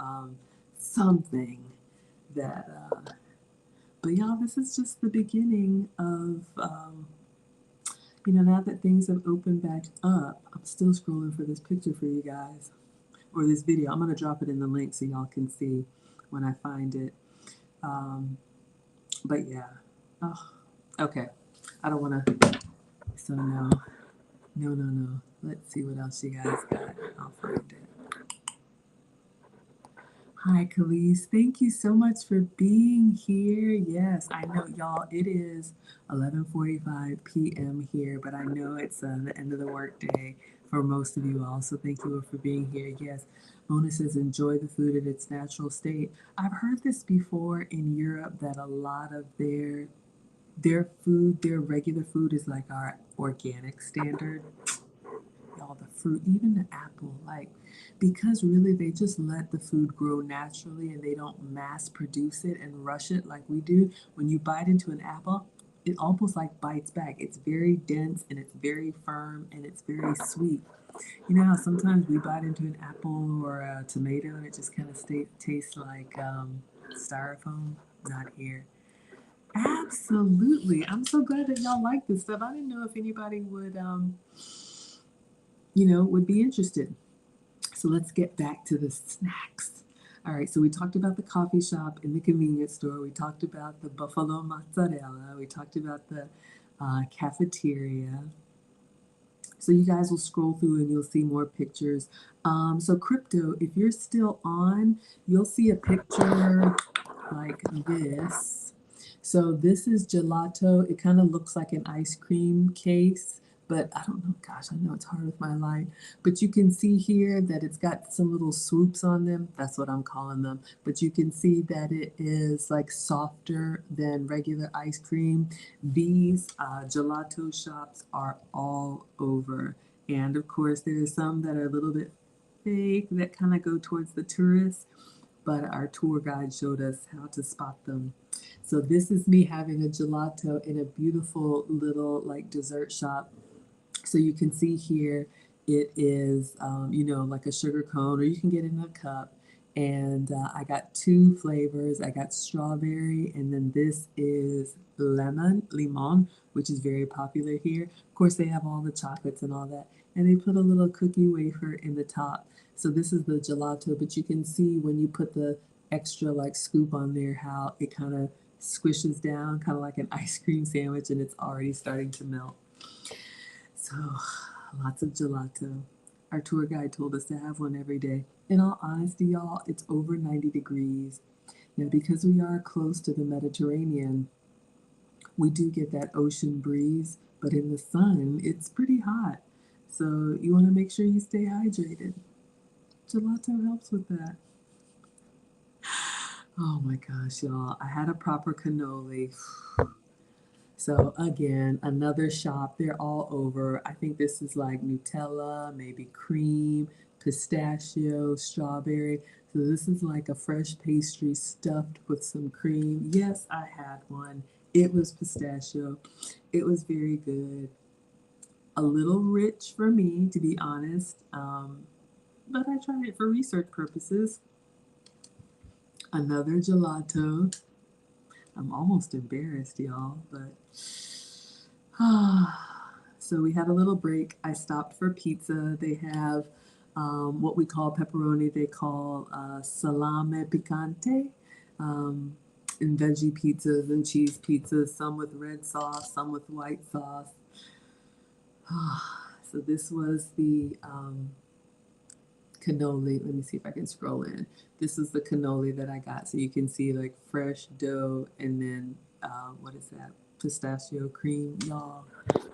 Speaker 1: something that, but y'all, this is just the beginning of You know, now that things have opened back up, I'm still scrolling for this picture for you guys, or this video. I'm going to drop it in the link so y'all can see when I find it. But yeah. Oh, okay. I don't want to. So no. No. Let's see what else you guys got. I'll find it. Hi, Khalees. Thank you so much for being here. Yes, I know, y'all, it is 11:45 p.m. here, but I know it's the end of the workday for most of you all, so thank you all for being here. Yes, Mona says, enjoy the food in its natural state. I've heard this before in Europe that a lot of their food, their regular food is like our organic standard. All the fruit, even the apple, like, because really they just let the food grow naturally and they don't mass produce it and rush it like we do. When you bite into an apple, it almost like bites back. It's very dense and it's very firm and it's very sweet. You know how sometimes we bite into an apple or a tomato and it just kind of tastes like styrofoam? Not here. Absolutely. I'm so glad that y'all like this stuff. I didn't know if anybody would would be interested. So let's get back to the snacks. All right, so we talked about the coffee shop and the convenience store. We talked about the buffalo mozzarella. We talked about the cafeteria. So you guys will scroll through and you'll see more pictures. So crypto, if you're still on, you'll see a picture like this. So this is gelato. It kind of looks like an ice cream case, but I don't know. Gosh, I know it's hard with my light. But you can see here that it's got some little swoops on them. That's what I'm calling them. But you can see that it is like softer than regular ice cream. These gelato shops are all over. And of course, there are some that are a little bit fake that kind of go towards the tourists, but our tour guide showed us how to spot them. So this is me having a gelato in a beautiful little like dessert shop. So you can see here it is, like a sugar cone, or you can get it in a cup. And I got two flavors. I got strawberry, and then this is limon, which is very popular here. Of course, they have all the chocolates and all that. And they put a little cookie wafer in the top. So this is the gelato, but you can see when you put the extra like scoop on there, how it kind of squishes down, kind of like an ice cream sandwich, and it's already starting to melt. So lots of gelato. Our tour guide told us to have one every day. In all honesty, y'all, it's over 90 degrees. Now, because we are close to the Mediterranean, we do get that ocean breeze, but in the sun, it's pretty hot. So you want to make sure you stay hydrated. Gelato helps with that. Oh my gosh, y'all. I had a proper cannoli. So again, another shop. They're all over. I think this is like Nutella, maybe cream, pistachio, strawberry. So this is like a fresh pastry stuffed with some cream. Yes, I had one. It was pistachio. It was very good. A little rich for me, to be honest. But I tried it for research purposes. Another gelato. I'm almost embarrassed, y'all, but so we had a little break. I stopped for pizza. They have what we call pepperoni. They call salame picante, and veggie pizzas and cheese pizzas. Some with red sauce, some with white sauce. So this was the cannoli. Let me see if I can scroll in. This is the cannoli that I got. So you can see like fresh dough and then what is that? Pistachio cream. Y'all,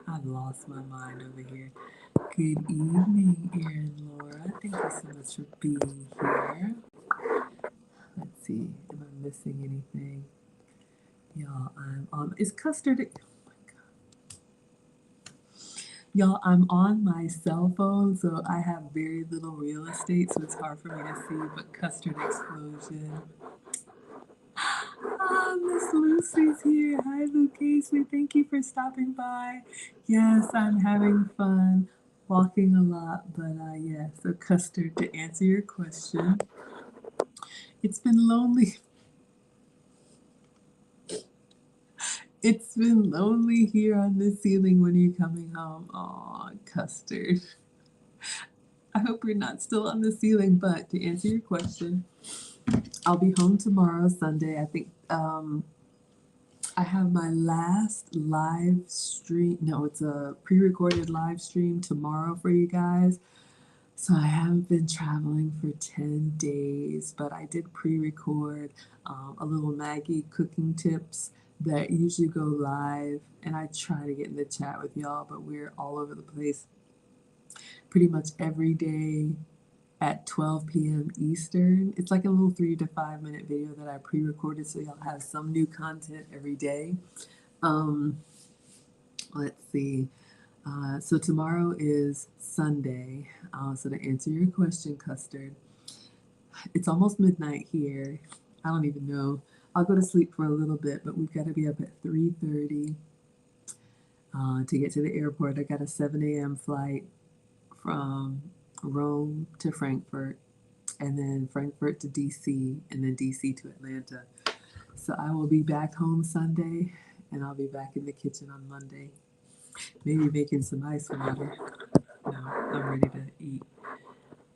Speaker 1: I've lost my mind over here. Good evening, Erin Laura. Thank you so much for being here. Let's see, am I missing anything? Y'all, I'm on. Is custard? Y'all, I'm on my cell phone, so I have very little real estate, so it's hard for me to see, but Custard Explosion. Ah, Miss Lucy's here. Hi, Luke Casey. Thank you for stopping by. Yes, I'm having fun, walking a lot, but yeah, so Custard, to answer your question, it's been lonely. It's been lonely here on the ceiling when you're coming home. Aw, Custard. I hope you're not still on the ceiling, but to answer your question, I'll be home tomorrow, Sunday. I think I have my last live stream. No, it's a pre-recorded live stream tomorrow for you guys. So I haven't been traveling for 10 days, but I did pre-record a little Maggie cooking tips that usually go live, and I try to get in the chat with y'all, but we're all over the place pretty much every day at 12 p.m. Eastern. It's like a little 3 to 5 minute video that I pre-recorded, so y'all have some new content every day. Let's see. So tomorrow is Sunday. So to answer your question, Custard, it's almost midnight here. I don't even know. I'll go to sleep for a little bit, but we've got to be up at 3:30 to get to the airport. I got a 7 a.m. flight from Rome to Frankfurt, and then Frankfurt to DC, and then DC to Atlanta. So I will be back home Sunday, and I'll be back in the kitchen on Monday. Maybe making some ice water. No, I'm ready to eat.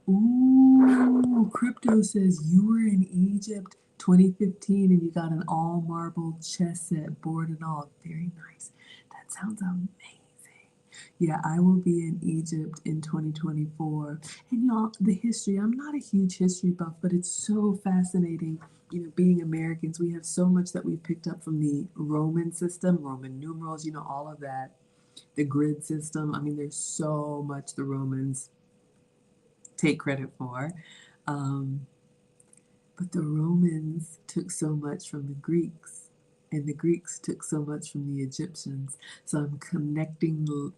Speaker 1: Ooh, Crypto says you were in Egypt 2015 and you got an all marble chess set, board and all. Very nice. That sounds amazing. Yeah, I will be in Egypt in 2024. And y'all, the history, I'm not a huge history buff, but it's so fascinating. You know, being Americans, we have so much that we've picked up from the Roman system, Roman numerals, you know, all of that. The grid system. I mean, there's so much the Romans take credit for. Um, but the Romans took so much from the Greeks, and the Greeks took so much from the Egyptians. So I'm connecting the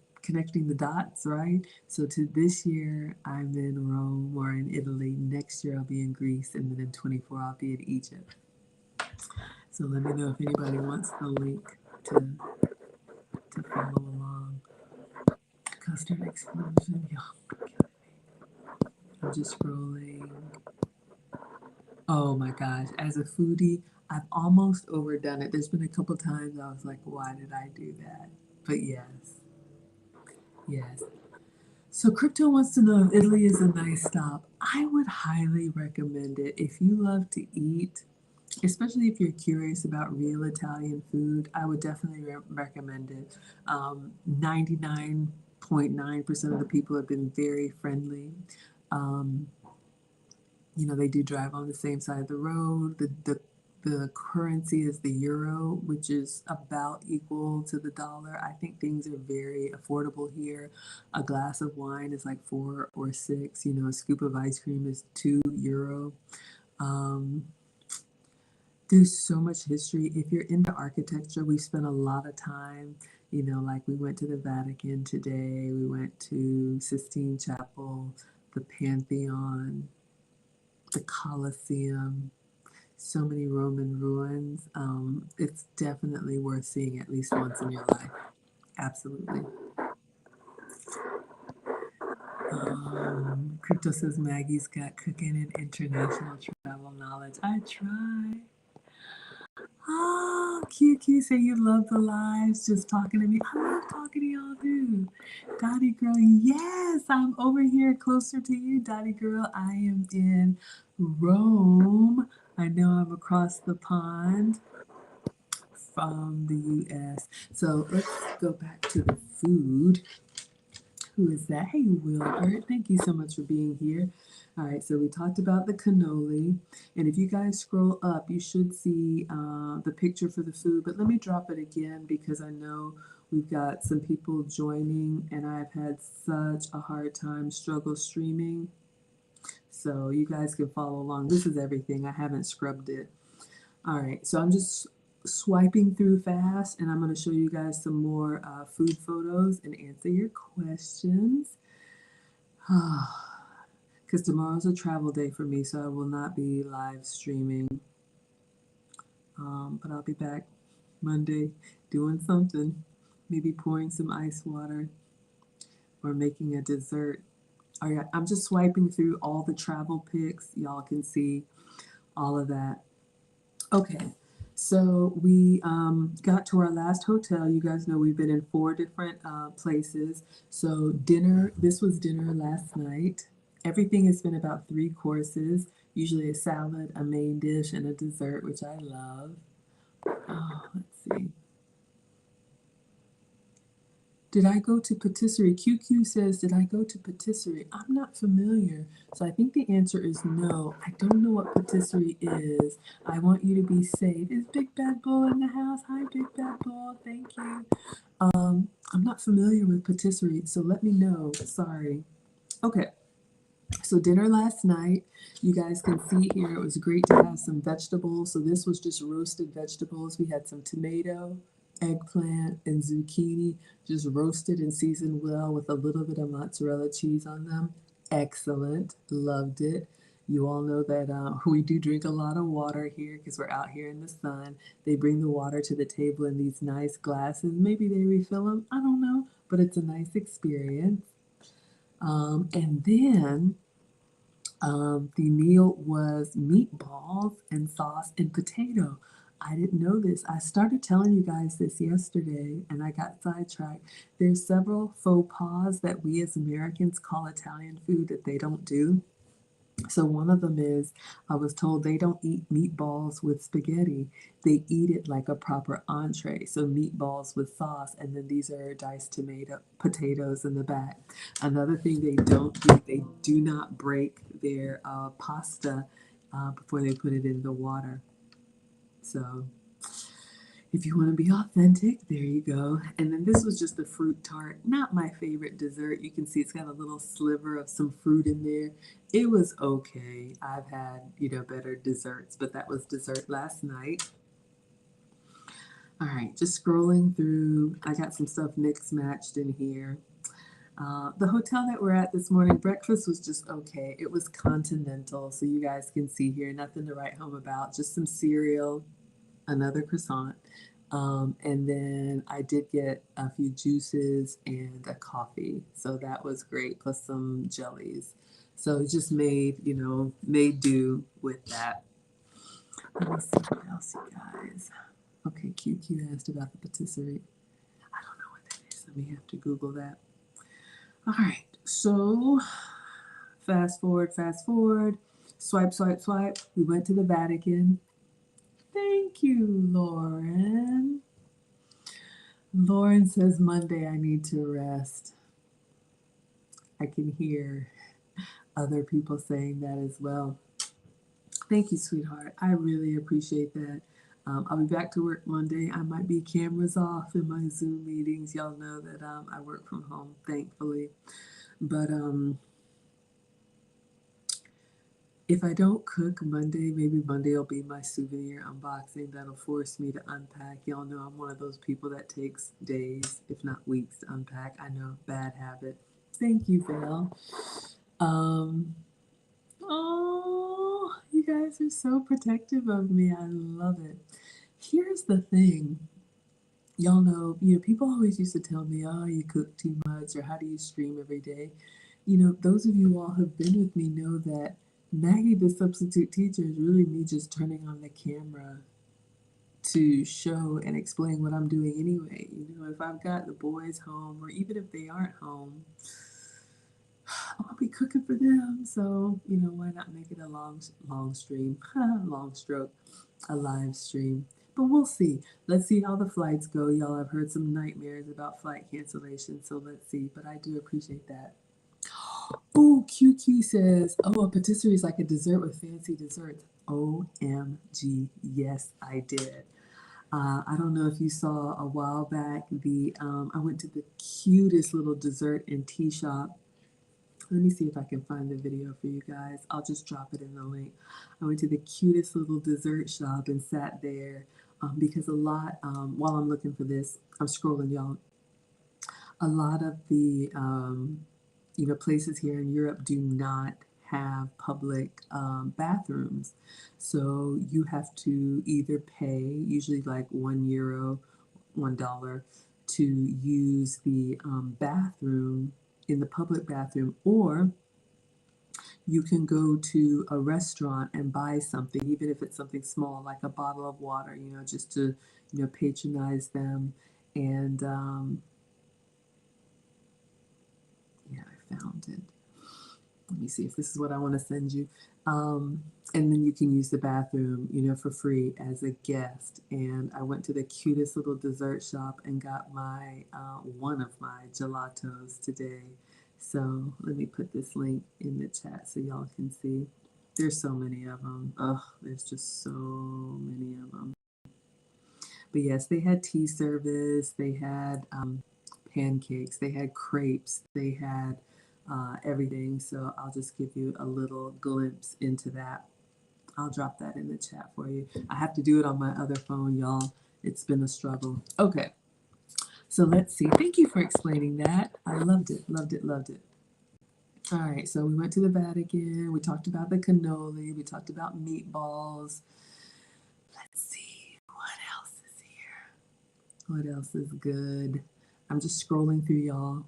Speaker 1: dots, right? So to this year, I'm in Rome or in Italy. Next year, I'll be in Greece, and then in 24, I'll be in Egypt. So let me know if anybody wants the link to follow along. Custard explosion. I'm just scrolling. Oh my gosh, as a foodie, I've almost overdone it. There's been a couple times I was like, why did I do that? But yes, yes. So Crypto wants to know if Italy is a nice stop. I would highly recommend it. If you love to eat, especially if you're curious about real Italian food, I would definitely recommend it. 99.9% of the people have been very friendly. Um, you know, they do drive on the same side of the road. The currency is the euro, which is about equal to the dollar. I think things are very affordable here. A glass of wine is like 4 or 6. You know, a scoop of ice cream is €2. Um, there's so much history. If you're into architecture, we spent a lot of time. You know, like we went to the Vatican today. We went to Sistine Chapel, the Pantheon, the Colosseum, so many Roman ruins. It's definitely worth seeing at least once in your life. Absolutely. Crypto says Maggie's got cooking and international travel knowledge. I try. Oh, QQ say you love the lives, just talking to me. I love talking to y'all too. Dottie girl, yes, I'm over here closer to you, Dottie girl. I am in Rome. I know I'm across the pond from the US. So let's go back to the food. Who is that? Hey, Wilbert. Thank you so much for being here. All right, so we talked about the cannoli. And if you guys scroll up, you should see the picture for the food. But let me drop it again because I know we've got some people joining and I've had such a hard time struggle streaming. So you guys can follow along. This is everything. I haven't scrubbed it. All right, so I'm just swiping through fast and I'm going to show you guys some more food photos and answer your questions. Because tomorrow's a travel day for me, so I will not be live streaming. But I'll be back Monday doing something. Maybe pouring some ice water or making a dessert. All right, I'm just swiping through all the travel pics. Y'all can see all of that. Okay, So we got to our last hotel. You guys know we've been in 4 different places. So dinner, this was dinner last night. Everything has been about 3 courses, usually a salad, a main dish, and a dessert, which I love. Oh, let's see. Did I go to patisserie? QQ says, did I go to patisserie? I'm not familiar. So I think the answer is no. I don't know what patisserie is. I want you to be safe. Is Big Bad Bull in the house? Hi, Big Bad Bull. Thank you. I'm not familiar with patisserie, so let me know. Sorry. Okay. So dinner last night, you guys can see here, it was great to have some vegetables. So this was just roasted vegetables. We had some tomato, eggplant, and zucchini, just roasted and seasoned well with a little bit of mozzarella cheese on them. Excellent. Loved it. You all know that we do drink a lot of water here because we're out here in the sun. They bring the water to the table in these nice glasses. Maybe they refill them. I don't know, but it's a nice experience. And then the meal was meatballs and sauce and potato. I didn't know this. I started telling you guys this yesterday and I got sidetracked. There's several faux pas that we as Americans call Italian food that they don't do. So one of them is I was told they don't eat meatballs with spaghetti. They eat it like a proper entree. So meatballs with sauce, and then these are diced potatoes in the back. Another thing they don't do, they do not break their pasta before they put it in the water. So if you want to be authentic, there you go. And then this was just a fruit tart. Not my favorite dessert. You can see it's got a little sliver of some fruit in there. It was okay. I've had, better desserts, but that was dessert last night. All right, just scrolling through. I got some stuff mixed matched in here. The hotel that we're at this morning, breakfast was just okay. It was continental, so you guys can see here, nothing to write home about, just some cereal, another croissant. And then I did get a few juices and a coffee. So that was great, plus some jellies. So just made do with that. Let me see what else, you guys. Okay, QQ asked about the patisserie. I don't know what that is. Let me have to Google that. All right, so fast forward, swipe, swipe, swipe. We went to the Vatican. Thank you, Lauren. Lauren says Monday I need to rest. I can hear other people saying that as well. Thank you, sweetheart. I really appreciate that. I'll be back to work Monday. I might be cameras off in my Zoom meetings. Y'all know that I work from home, thankfully. But if I don't cook Monday, maybe Monday will be my souvenir unboxing. That'll force me to unpack. Y'all know I'm one of those people that takes days, if not weeks, to unpack. I know, bad habit. Thank you, Val. Oh, you guys are so protective of me. I love it. Here's the thing. Y'all know, people always used to tell me, oh, you cook too much, or how do you stream every day? Those of you all who have been with me know that Maggie, the substitute teacher, is really me just turning on the camera to show and explain what I'm doing anyway. If I've got the boys home, or even if they aren't home, I'll be cooking for them. So, why not make it a long stream, long stroke, a live stream. But we'll see. Let's see how the flights go. Y'all, I've heard some nightmares about flight cancellation, so let's see. But I do appreciate that. Oh, QQ says, oh, a patisserie is like a dessert with fancy desserts. OMG, yes, I did. I don't know if you saw a while back, I went to the cutest little dessert and tea shop. Let me see if I can find the video for you guys. I'll just drop it in the link. I went to the cutest little dessert shop and sat there because while I'm looking for this, I'm scrolling, y'all. A lot of the places here in Europe do not have public bathrooms. So you have to either pay, usually like €1, $1, to use the bathroom in the public bathroom, or you can go to a restaurant and buy something, even if it's something small, like a bottle of water, just to, patronize them. And yeah, I found it. Let me see if this is what I want to send you. And then you can use the bathroom, for free as a guest. And I went to the cutest little dessert shop and got my one of my gelatos today. So let me put this link in the chat so y'all can see. There's so many of them. Ugh, there's just so many of them. But yes, they had tea service. They had pancakes. They had crepes. They had everything. So I'll just give you a little glimpse into that. I'll drop that in the chat for you. I have to do it on my other phone, y'all. It's been a struggle. Okay, so let's see. Thank you for explaining that. I loved it, loved it, loved it. All right, so we went to the Vatican. We talked about the cannoli. We talked about meatballs. Let's see. What else is here? What else is good? I'm just scrolling through, y'all.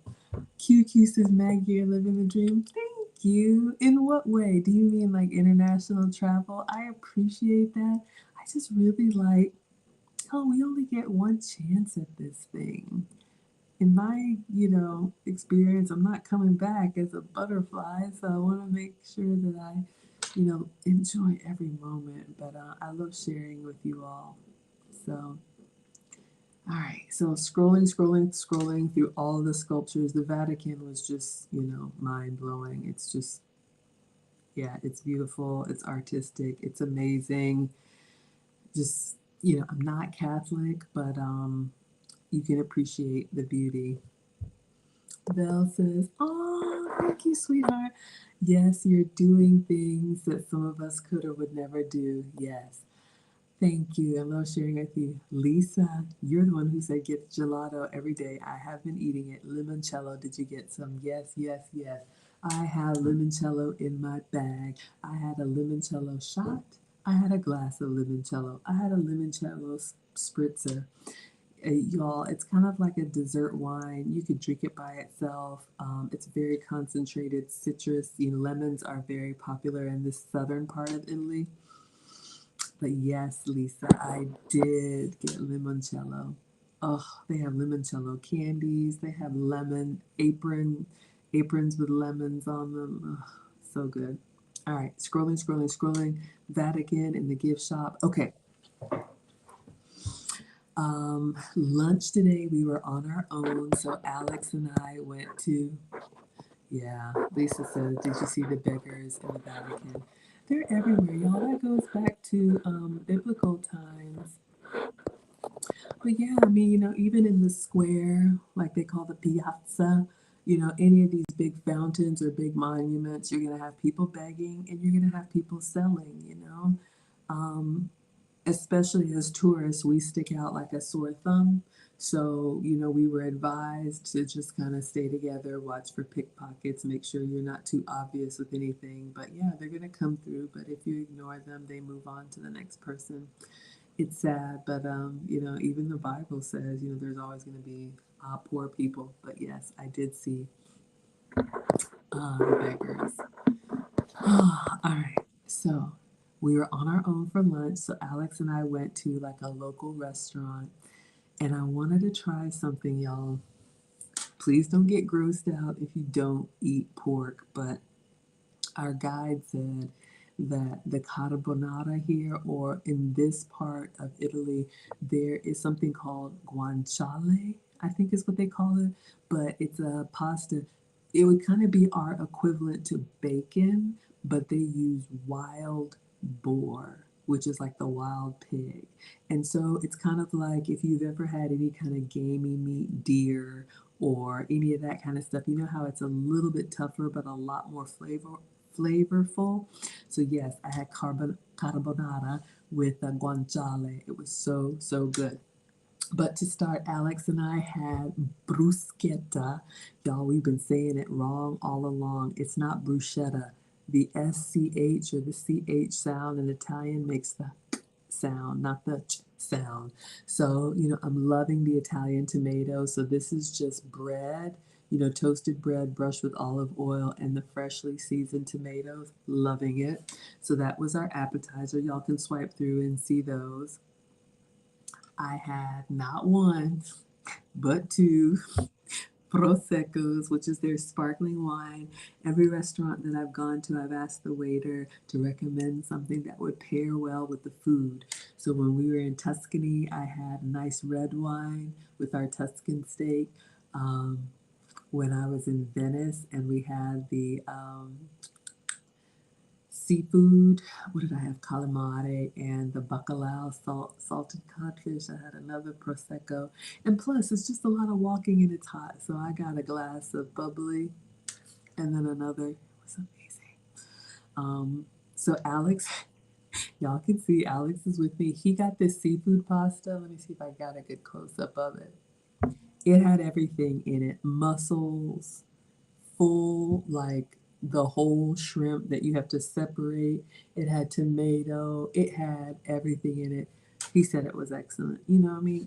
Speaker 1: QQ says, Maggie, you're living the dream. Thank you. In what way? Do you mean like international travel? I appreciate that. I just really like, we only get one chance at this thing. In my, experience, I'm not coming back as a butterfly, so I want to make sure that I, enjoy every moment. But I love sharing with you all. So all right, so scrolling through all the sculptures. The Vatican was just, mind blowing. It's just, yeah, it's beautiful, it's artistic, it's amazing. Just, I'm not Catholic, but you can appreciate the beauty. Belle says, oh, thank you, sweetheart. Yes, you're doing things that some of us could or would never do. Yes. Thank you. I love sharing with you. Lisa, you're the one who said get gelato every day. I have been eating it. Limoncello, did you get some? Yes, yes, yes. I have limoncello in my bag. I had a limoncello shot. I had a glass of limoncello. I had a limoncello spritzer. Y'all, it's kind of like a dessert wine. You could drink it by itself. It's very concentrated citrus. Lemons are very popular in the southern part of Italy. But yes, Lisa, I did get limoncello. Oh, they have limoncello candies. They have aprons with lemons on them. Oh, so good. All right, scrolling. Vatican in the gift shop. Okay. Lunch today, we were on our own. So Alex and I went to, yeah, Lisa said, did you see the beggars in the Vatican? They're everywhere, y'all. That goes back to biblical times. But yeah, I mean, even in the square, like they call the piazza, any of these big fountains or big monuments, you're going to have people begging and you're going to have people selling. Um, Especially as tourists, we stick out like a sore thumb. So, we were advised to just kind of stay together, watch for pickpockets, make sure you're not too obvious with anything. But yeah, they're going to come through. But if you ignore them, they move on to the next person. It's sad, but even the Bible says, there's always going to be poor people. But yes, I did see beggars. All right, so we were on our own for lunch. So Alex and I went to like a local restaurant, and I wanted to try something, y'all. Please don't get grossed out if you don't eat pork, but our guide said that the carbonara here, or in this part of Italy, there is something called guanciale, I think is what they call it, but it's a pasta. It would kind of be our equivalent to bacon, but they use wild boar, which is like the wild pig. And so it's kind of like if you've ever had any kind of gamey meat, deer, or any of that kind of stuff, you know how it's a little bit tougher but a lot more flavorful. So yes, I had carbonara with guanciale. It was so good. But to start, Alex and I had bruschetta. Y'all, we've been saying it wrong all along. It's not bruschetta. The SCH or the CH sound in Italian makes the sound, not the ch sound. So, I'm loving the Italian tomato. So this is just bread. toasted bread brushed with olive oil and the freshly seasoned tomatoes. Loving it. So that was our appetizer. Y'all can swipe through and see those. I had not one, but two Proseccos, which is their sparkling wine. Every restaurant that I've gone to, I've asked the waiter to recommend something that would pair well with the food. So when we were in Tuscany, I had a nice red wine with our Tuscan steak. When I was in Venice and we had the seafood, what did I have? Calamari and the bacalao, salted codfish. I had another prosecco, and plus it's just a lot of walking and it's hot, so I got a glass of bubbly, and then another. It was amazing. So Alex, y'all can see Alex is with me. He got this seafood pasta. Let me see if I got a good close up of it. It had everything in it: mussels, full, like the whole shrimp that you have to separate. It had tomato. It had everything in it. He said it was excellent. I mean,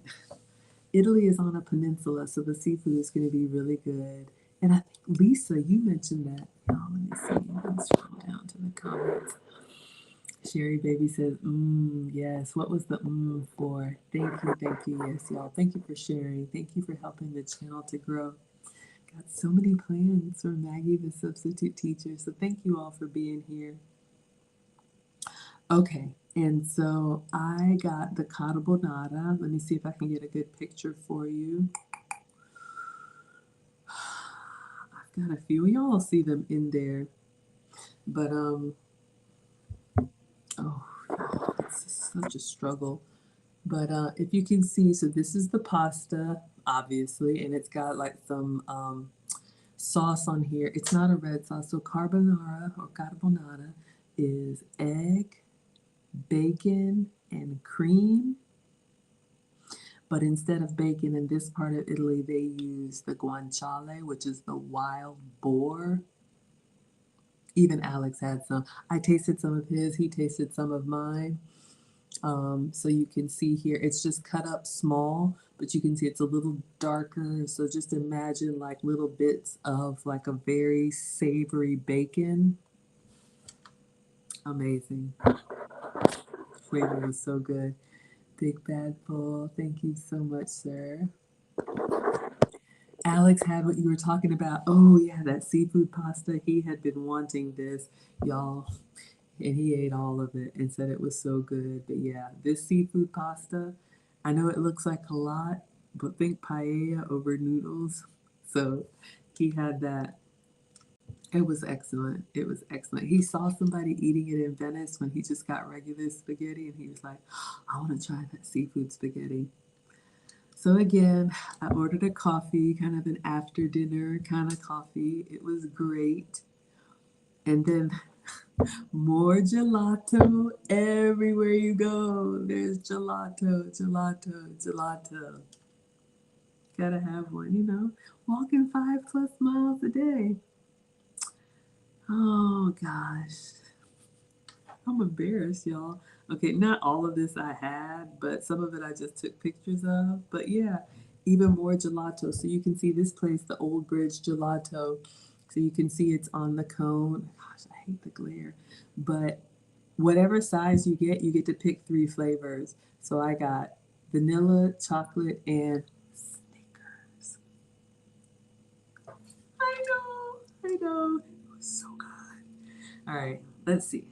Speaker 1: Italy is on a peninsula, so the seafood is going to be really good. And I think, Lisa, you mentioned that. Y'all, let me see. Let me scroll down to the comments. Sherry Baby says, yes. What was the for? Thank you, thank you. Yes, y'all. Thank you for sharing. Thank you for helping the channel to grow. Got so many plans for Maggie, the substitute teacher. So thank you all for being here. Okay, and so I got the carbonara. Let me see if I can get a good picture for you. I've got a few. Y'all will see them in there. But it's such a struggle. But if you can see, so this is the pasta, obviously, and it's got like some sauce on here. It's not a red sauce. So carbonara or carbonara is egg, bacon, and cream. But instead of bacon in this part of Italy, they use the guanciale, which is the wild boar. Even Alex had some. I tasted some of his. He tasted some of mine. So you can see here, it's just cut up small, but you can see it's a little darker. So just imagine like little bits of like a very savory bacon. Amazing. Flavor was so good. Big Bad Bull, thank you so much, sir. Alex had what you were talking about. Oh, yeah, that seafood pasta. He had been wanting this, y'all, and he ate all of it and said it was so good. But yeah, this seafood pasta, I know it looks like a lot, but think paella over noodles. So he had that. It was excellent. It was excellent. He saw somebody eating it in Venice when he just got regular spaghetti, and he was like, I want to try that seafood spaghetti. So again, I ordered a coffee, kind of an after dinner kind of coffee. It was great. And then more gelato everywhere you go. There's gelato, gelato, gelato. Gotta have one. Walking 5+ miles a day. Oh gosh. I'm embarrassed, y'all. Okay, not all of this I had, but some of it I just took pictures of. But yeah, even more gelato. So you can see this place, the Old Bridge Gelato. So you can see it's on the cone. Gosh, I hate the glare. But whatever size you get to pick 3 flavors. So I got vanilla, chocolate, and Snickers. I know. It was so good. All right, let's see.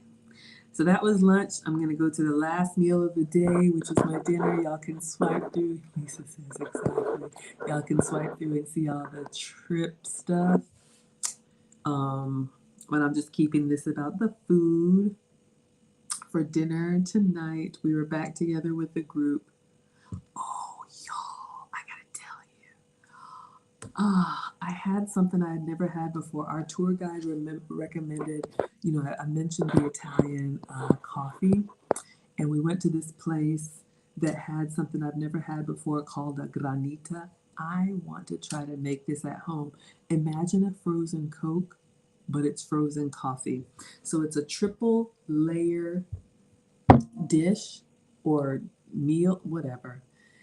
Speaker 1: So that was lunch. I'm going to go to the last meal of the day, which is my dinner. Y'all can swipe through. Lisa says exactly. Y'all can swipe through and see all the trip stuff. But I'm just keeping this about the food. For dinner tonight, we were back together with the group. Oh, y'all, I gotta tell you. I had something I had never had before. Our tour guide recommended, I mentioned the Italian coffee, and we went to this place that had something I've never had before called a granita. I want to try to make this at home. Imagine a frozen Coke, but it's frozen coffee. So it's a triple layer dish or meal, whatever.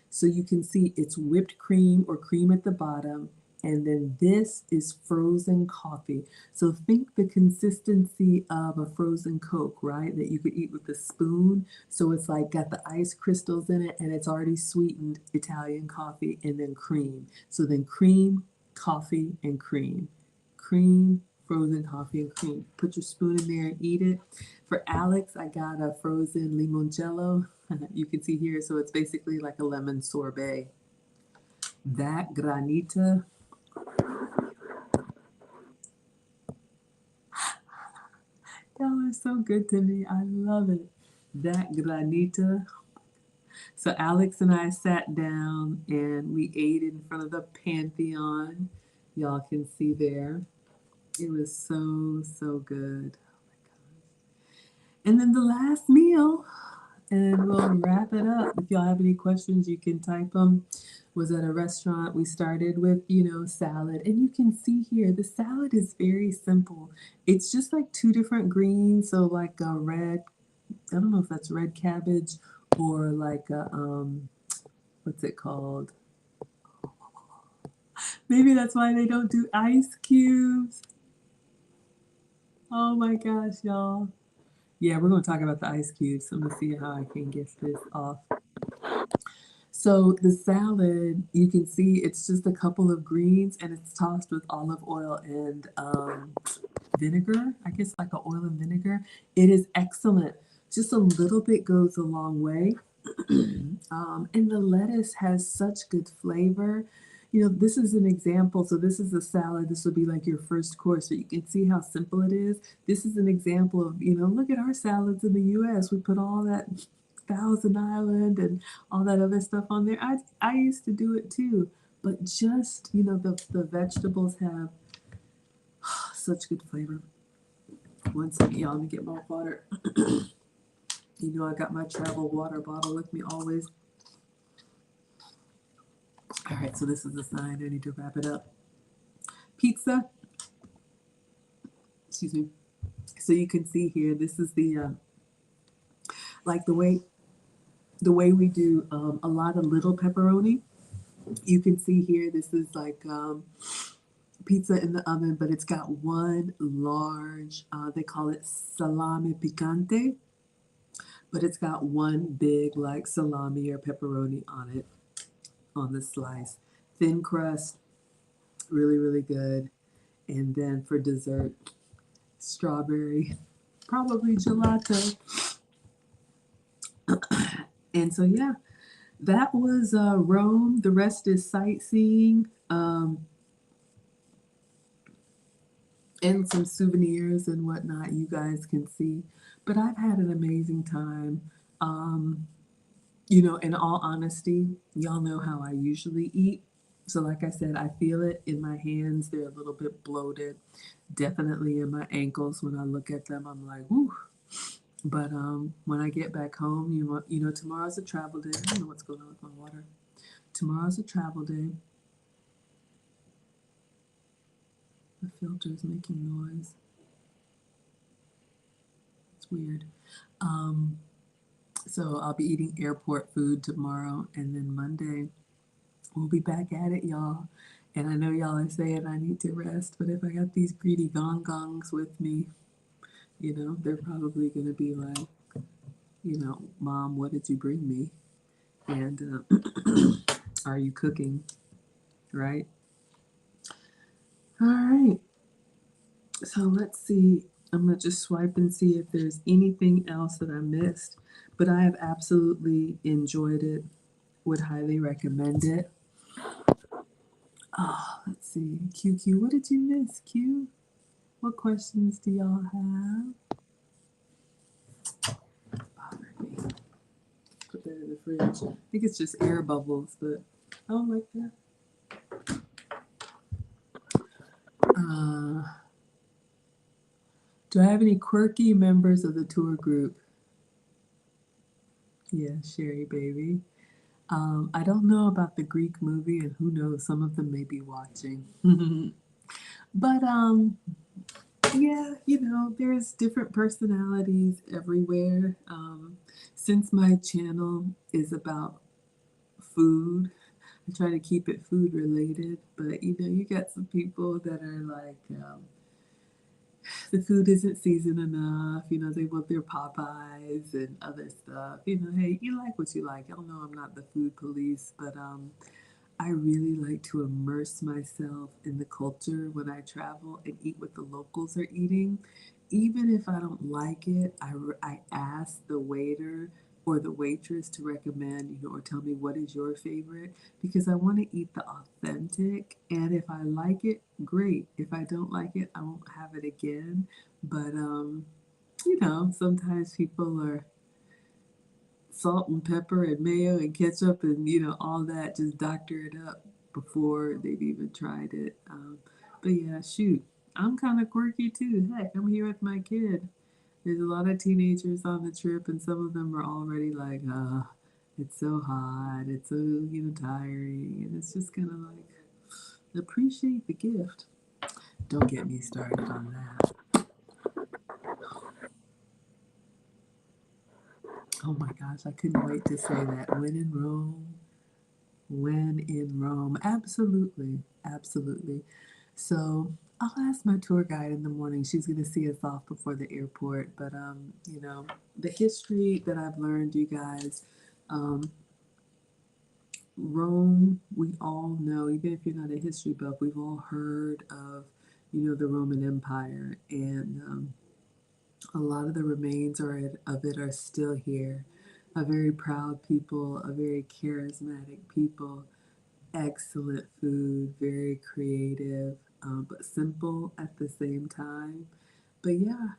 Speaker 1: So you can see it's whipped cream or cream at the bottom, And then this is frozen coffee. So think the consistency of a frozen Coke, right? That you could eat with a spoon. So it's like got the ice crystals in it and it's already sweetened Italian coffee and then cream. So then cream, coffee, and cream. Cream, frozen coffee, and cream. Put your spoon in there and eat it. For Alex, I got a frozen limoncello. You can see here, so it's basically like a lemon sorbet. That granita, y'all are so good to me. I love it. That granita. So Alex and I sat down and we ate in front of the Pantheon. Y'all can see there. It was so, so good. And then the last meal, and we'll wrap it up. If y'all have any questions, you can type them. Was at a restaurant. We started with, salad. And you can see here, the salad is very simple. It's just like two different greens. So like a red, I don't know if that's red cabbage or like a, what's it called? Maybe that's why they don't do ice cubes. Oh my gosh, y'all. Yeah, we're going to talk about the ice cubes. I'm going to see how I can get this off. So the salad, you can see it's just a couple of greens and it's tossed with olive oil and vinegar. I guess like an oil and vinegar. It is excellent. Just a little bit goes a long way. And the lettuce has such good flavor. This is an example. So this is a salad. This will be like your first course. So you can see how simple it is. This is an example of, look at our salads in the U.S. We put all that Thousand Island and all that other stuff on there. I used to do it too. But just, the vegetables have such good flavor. One second, y'all. Let me get my water. I got my travel water bottle with me always. All right, so this is a sign. I need to wrap it up. Pizza. Excuse me. So you can see here, this is the like the way we do a lot of little pepperoni. You can see here, this is like pizza in the oven, but it's got one large, they call it salame picante, but it's got one big like salami or pepperoni on it, on the slice. Thin crust, really, really good. And then for dessert, strawberry, probably gelato. And so, yeah, that was Rome. The rest is sightseeing and some souvenirs and whatnot you guys can see. But I've had an amazing time. In all honesty, y'all know how I usually eat. So like I said, I feel it in my hands. They're a little bit bloated. Definitely in my ankles. When I look at them, I'm like, whoo. But when I get back home, tomorrow's a travel day. I don't know what's going on with my water. Tomorrow's a travel day. The filter is making noise. It's weird. So I'll be eating airport food tomorrow, and then Monday we'll be back at it, y'all. And I know y'all are saying I need to rest, but if I got these greedy gongs with me, they're probably going to be like, Mom, what did you bring me? And are you cooking? Right? All right. So let's see. I'm going to just swipe and see if there's anything else that I missed. But I have absolutely enjoyed it. Would highly recommend it. Oh, let's see. QQ, what did you miss, Q? What questions do y'all have? Put that in the fridge. I think it's just air bubbles, but I don't like that. Do I have any quirky members of the tour group? Yeah, Sherry, baby. I don't know about the Greek movie, and who knows, some of them may be watching. But yeah, there's different personalities everywhere. Since my channel is about food, I try to keep it food related, but you got some people that are like, the food isn't seasoned enough. They want their Popeyes and other stuff. Hey, you like what you like. Y'all know I'm not the food police, but I really like to immerse myself in the culture when I travel and eat what the locals are eating. Even if I don't like it, I ask the waiter or the waitress to recommend, or tell me what is your favorite, because I want to eat the authentic. And if I like it, great. If I don't like it, I won't have it again. But, sometimes people are salt and pepper and mayo and ketchup and all that, just doctor it up before they've even tried it. But yeah, shoot, I'm kind of quirky too. Heck, I'm here with my kid. There's a lot of teenagers on the trip, and some of them are already like, it's so hot, it's so tiring, and it's just kind of like, appreciate the gift. Don't get me started on that. Oh my gosh, I couldn't wait to say that. When in Rome, when in Rome. Absolutely, absolutely. So I'll ask my tour guide in the morning. She's going to see us off before the airport. But, the history that I've learned, you guys, um, Rome, we all know, even if you're not a history buff, we've all heard of, the Roman Empire. And a lot of the remains of it are still here. A very proud people, a very charismatic people, excellent food, very creative, but simple at the same time. But yeah,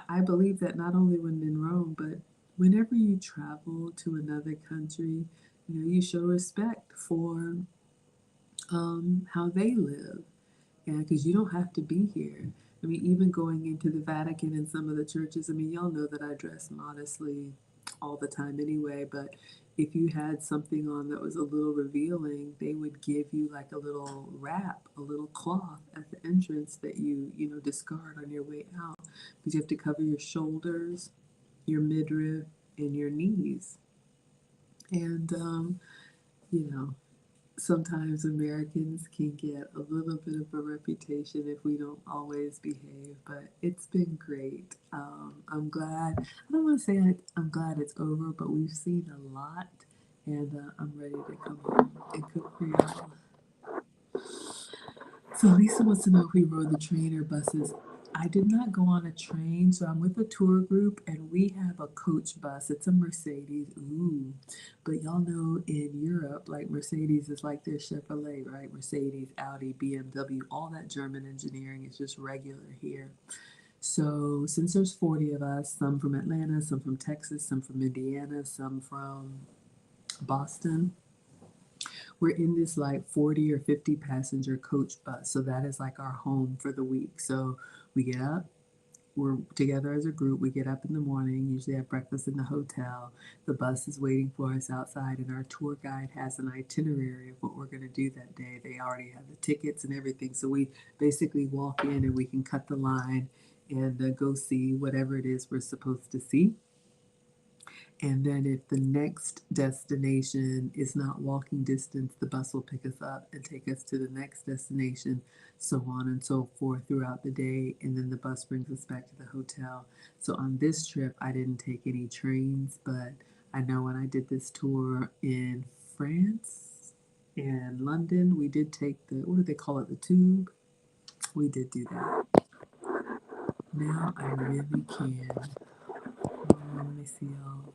Speaker 1: I believe that not only when in Rome, but whenever you travel to another country, you show respect for how they live. Yeah, because you don't have to be here. I mean, even going into the Vatican and some of the churches, I mean, y'all know that I dress modestly all the time anyway, but if you had something on that was a little revealing, they would give you like a little wrap, a little cloth at the entrance that you discard on your way out, because you have to cover your shoulders, your midriff, and your knees. And, you know, sometimes Americans can get a little bit of a reputation if we don't always behave, but it's been great. I'm glad. I don't want to say I'm glad it's over, but we've seen a lot, and I'm ready to come home and cook for y'all. So Lisa wants to know if we rode the train or buses. I did not go on a train, so I'm with a tour group and we have a coach bus. It's a Mercedes. Ooh. But y'all know in Europe, like Mercedes is like their Chevrolet, right? Mercedes, Audi, BMW, all that German engineering is just regular here. So since there's 40 of us, some from Atlanta, some from Texas, some from Indiana, some from Boston, we're in this like 40 or 50 passenger coach bus. So that is like our home for the week. So we get up, we're together as a group. We get up in the morning, usually have breakfast in the hotel. The bus is waiting for us outside, and our tour guide has an itinerary of what we're going to do that day. They already have the tickets and everything. So we basically walk in and we can cut the line and go see whatever it is we're supposed to see. And then if the next destination is not walking distance, the bus will pick us up and take us to the next destination, so on and so forth throughout the day. And then the bus brings us back to the hotel. So on this trip, I didn't take any trains, but I know when I did this tour in France and London, we did take what do they call it, the tube? We did do that. Now I really can. Let me see y'all.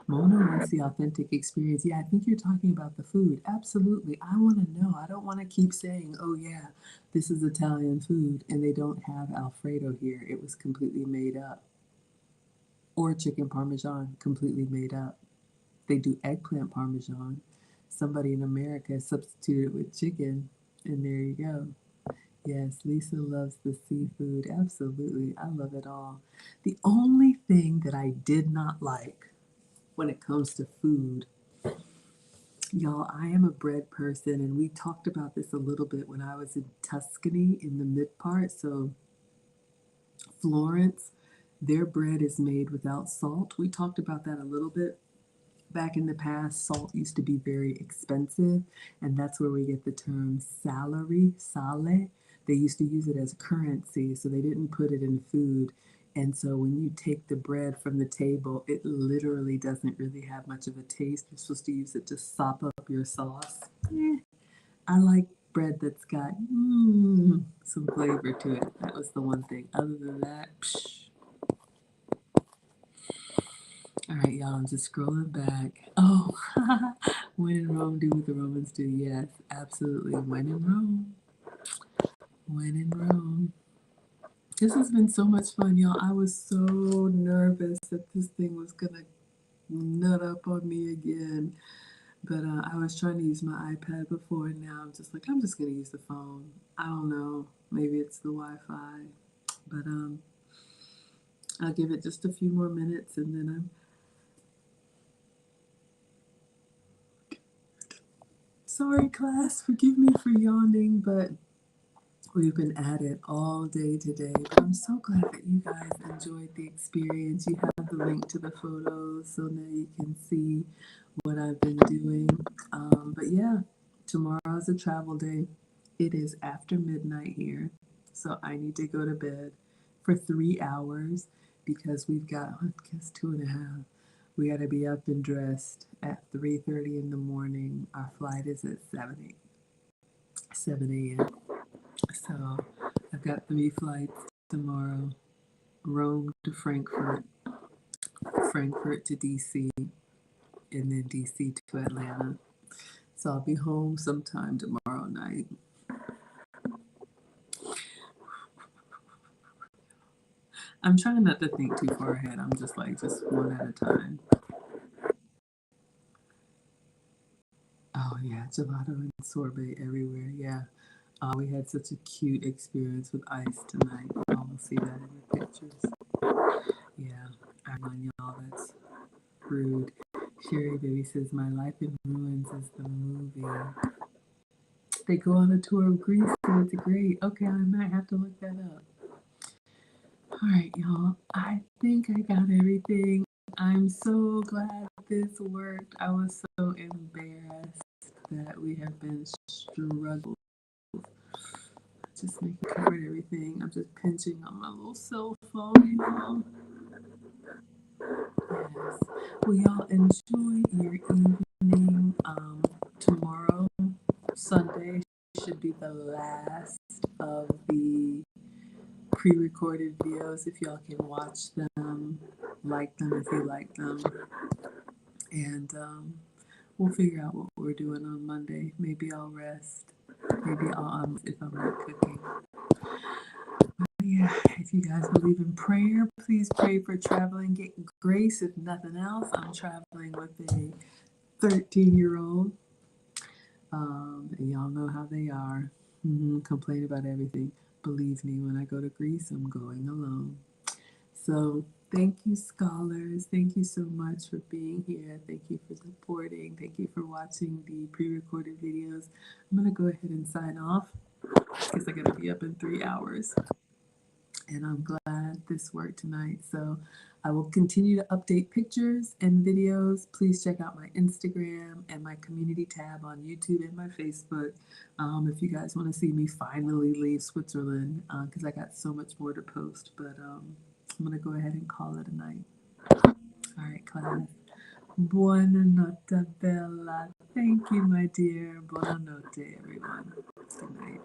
Speaker 1: Mona wants the authentic experience. Yeah, I think you're talking about the food. Absolutely. I want to know. I don't want to keep saying, oh, yeah, this is Italian food, and they don't have Alfredo here. It was completely made up. Or chicken parmesan, completely made up. They do eggplant parmesan. Somebody in America substituted it with chicken, and there you go. Yes, Lisa loves the seafood. Absolutely. I love it all. The only thing that I did not like when it comes to food, y'all, I am a bread person, and we talked about this a little bit when I was in Tuscany in the mid part. So, Florence, their bread is made without salt. We talked about that a little bit. back in the past, salt used to be very expensive, and that's where we get the term salary, sale. They used to use it as currency, so they didn't put it in food. And so when you take the bread from the table, it literally doesn't really have much of a taste. You're supposed to use it to sop up your sauce. I like bread that's got some flavor to it. That was the one thing. Other than that, psh. All right, y'all, I'm just scrolling back. Oh, when in Rome, do what the Romans do. Yes, absolutely. When in Rome. When in Rome. This has been so much fun, y'all. I was so nervous that this thing was going to nut up on me again. But I was trying to use my iPad before, and now I'm just like, I'm just going to use the phone. I don't know. Maybe it's the Wi-Fi. But I'll give it just a few more minutes, and then I'm sorry, class. Forgive me for yawning, but we've been at it all day today. But I'm so glad that you guys enjoyed the experience. You have the link to the photos, so now you can see what I've been doing. But yeah, tomorrow's a travel day. It is after midnight here, so I need to go to bed for 3 hours because we've got, I guess, 2.5. We got to be up and dressed at 3:30 in the morning. Our flight is at 7 a.m. So I've got 3 flights tomorrow: Rome to Frankfurt, Frankfurt to DC, and then DC to Atlanta. So I'll be home sometime tomorrow night. I'm trying not to think too far ahead. I'm just like, just one at a time. Oh, yeah, gelato and sorbet everywhere. Yeah. We had such a cute experience with ice tonight. Y'all will see that in the pictures. Yeah, I know y'all, that's rude. Sherry Baby says, My Life in Ruins is the movie. They go on a tour of Greece and it's great. Okay, I might have to look that up. All right, y'all. I think I got everything. I'm so glad this worked. I was so embarrassed that we have been struggling. Just making covered everything. I'm just pinching on my little cell phone, y'all. Yes. Well, y'all enjoy your evening. Tomorrow, Sunday, should be the last of the pre-recorded videos. If y'all can watch them, like them if you like them, and we'll figure out what we're doing on Monday. Maybe I'll rest. Maybe I'll if I'm not cooking. Yeah, if you guys believe in prayer, please pray for traveling, get grace. If nothing else, I'm traveling with a 13-year-old, and y'all know how they are. Complain about everything. Believe me, when I go to Greece, I'm going alone. So thank you, scholars. Thank you so much for being here. Thank you for supporting. Thank you for watching the pre-recorded videos. I'm going to go ahead and sign off because I got to be up in 3 hours. And I'm glad this worked tonight. So I will continue to update pictures and videos. Please check out my Instagram and my community tab on YouTube and my Facebook if you guys want to see me finally leave Switzerland because I got so much more to post. But I'm going to go ahead and call it a night. All right, class. Buonanotte, Bella. Thank you, my dear. Buonanotte, everyone. Good night.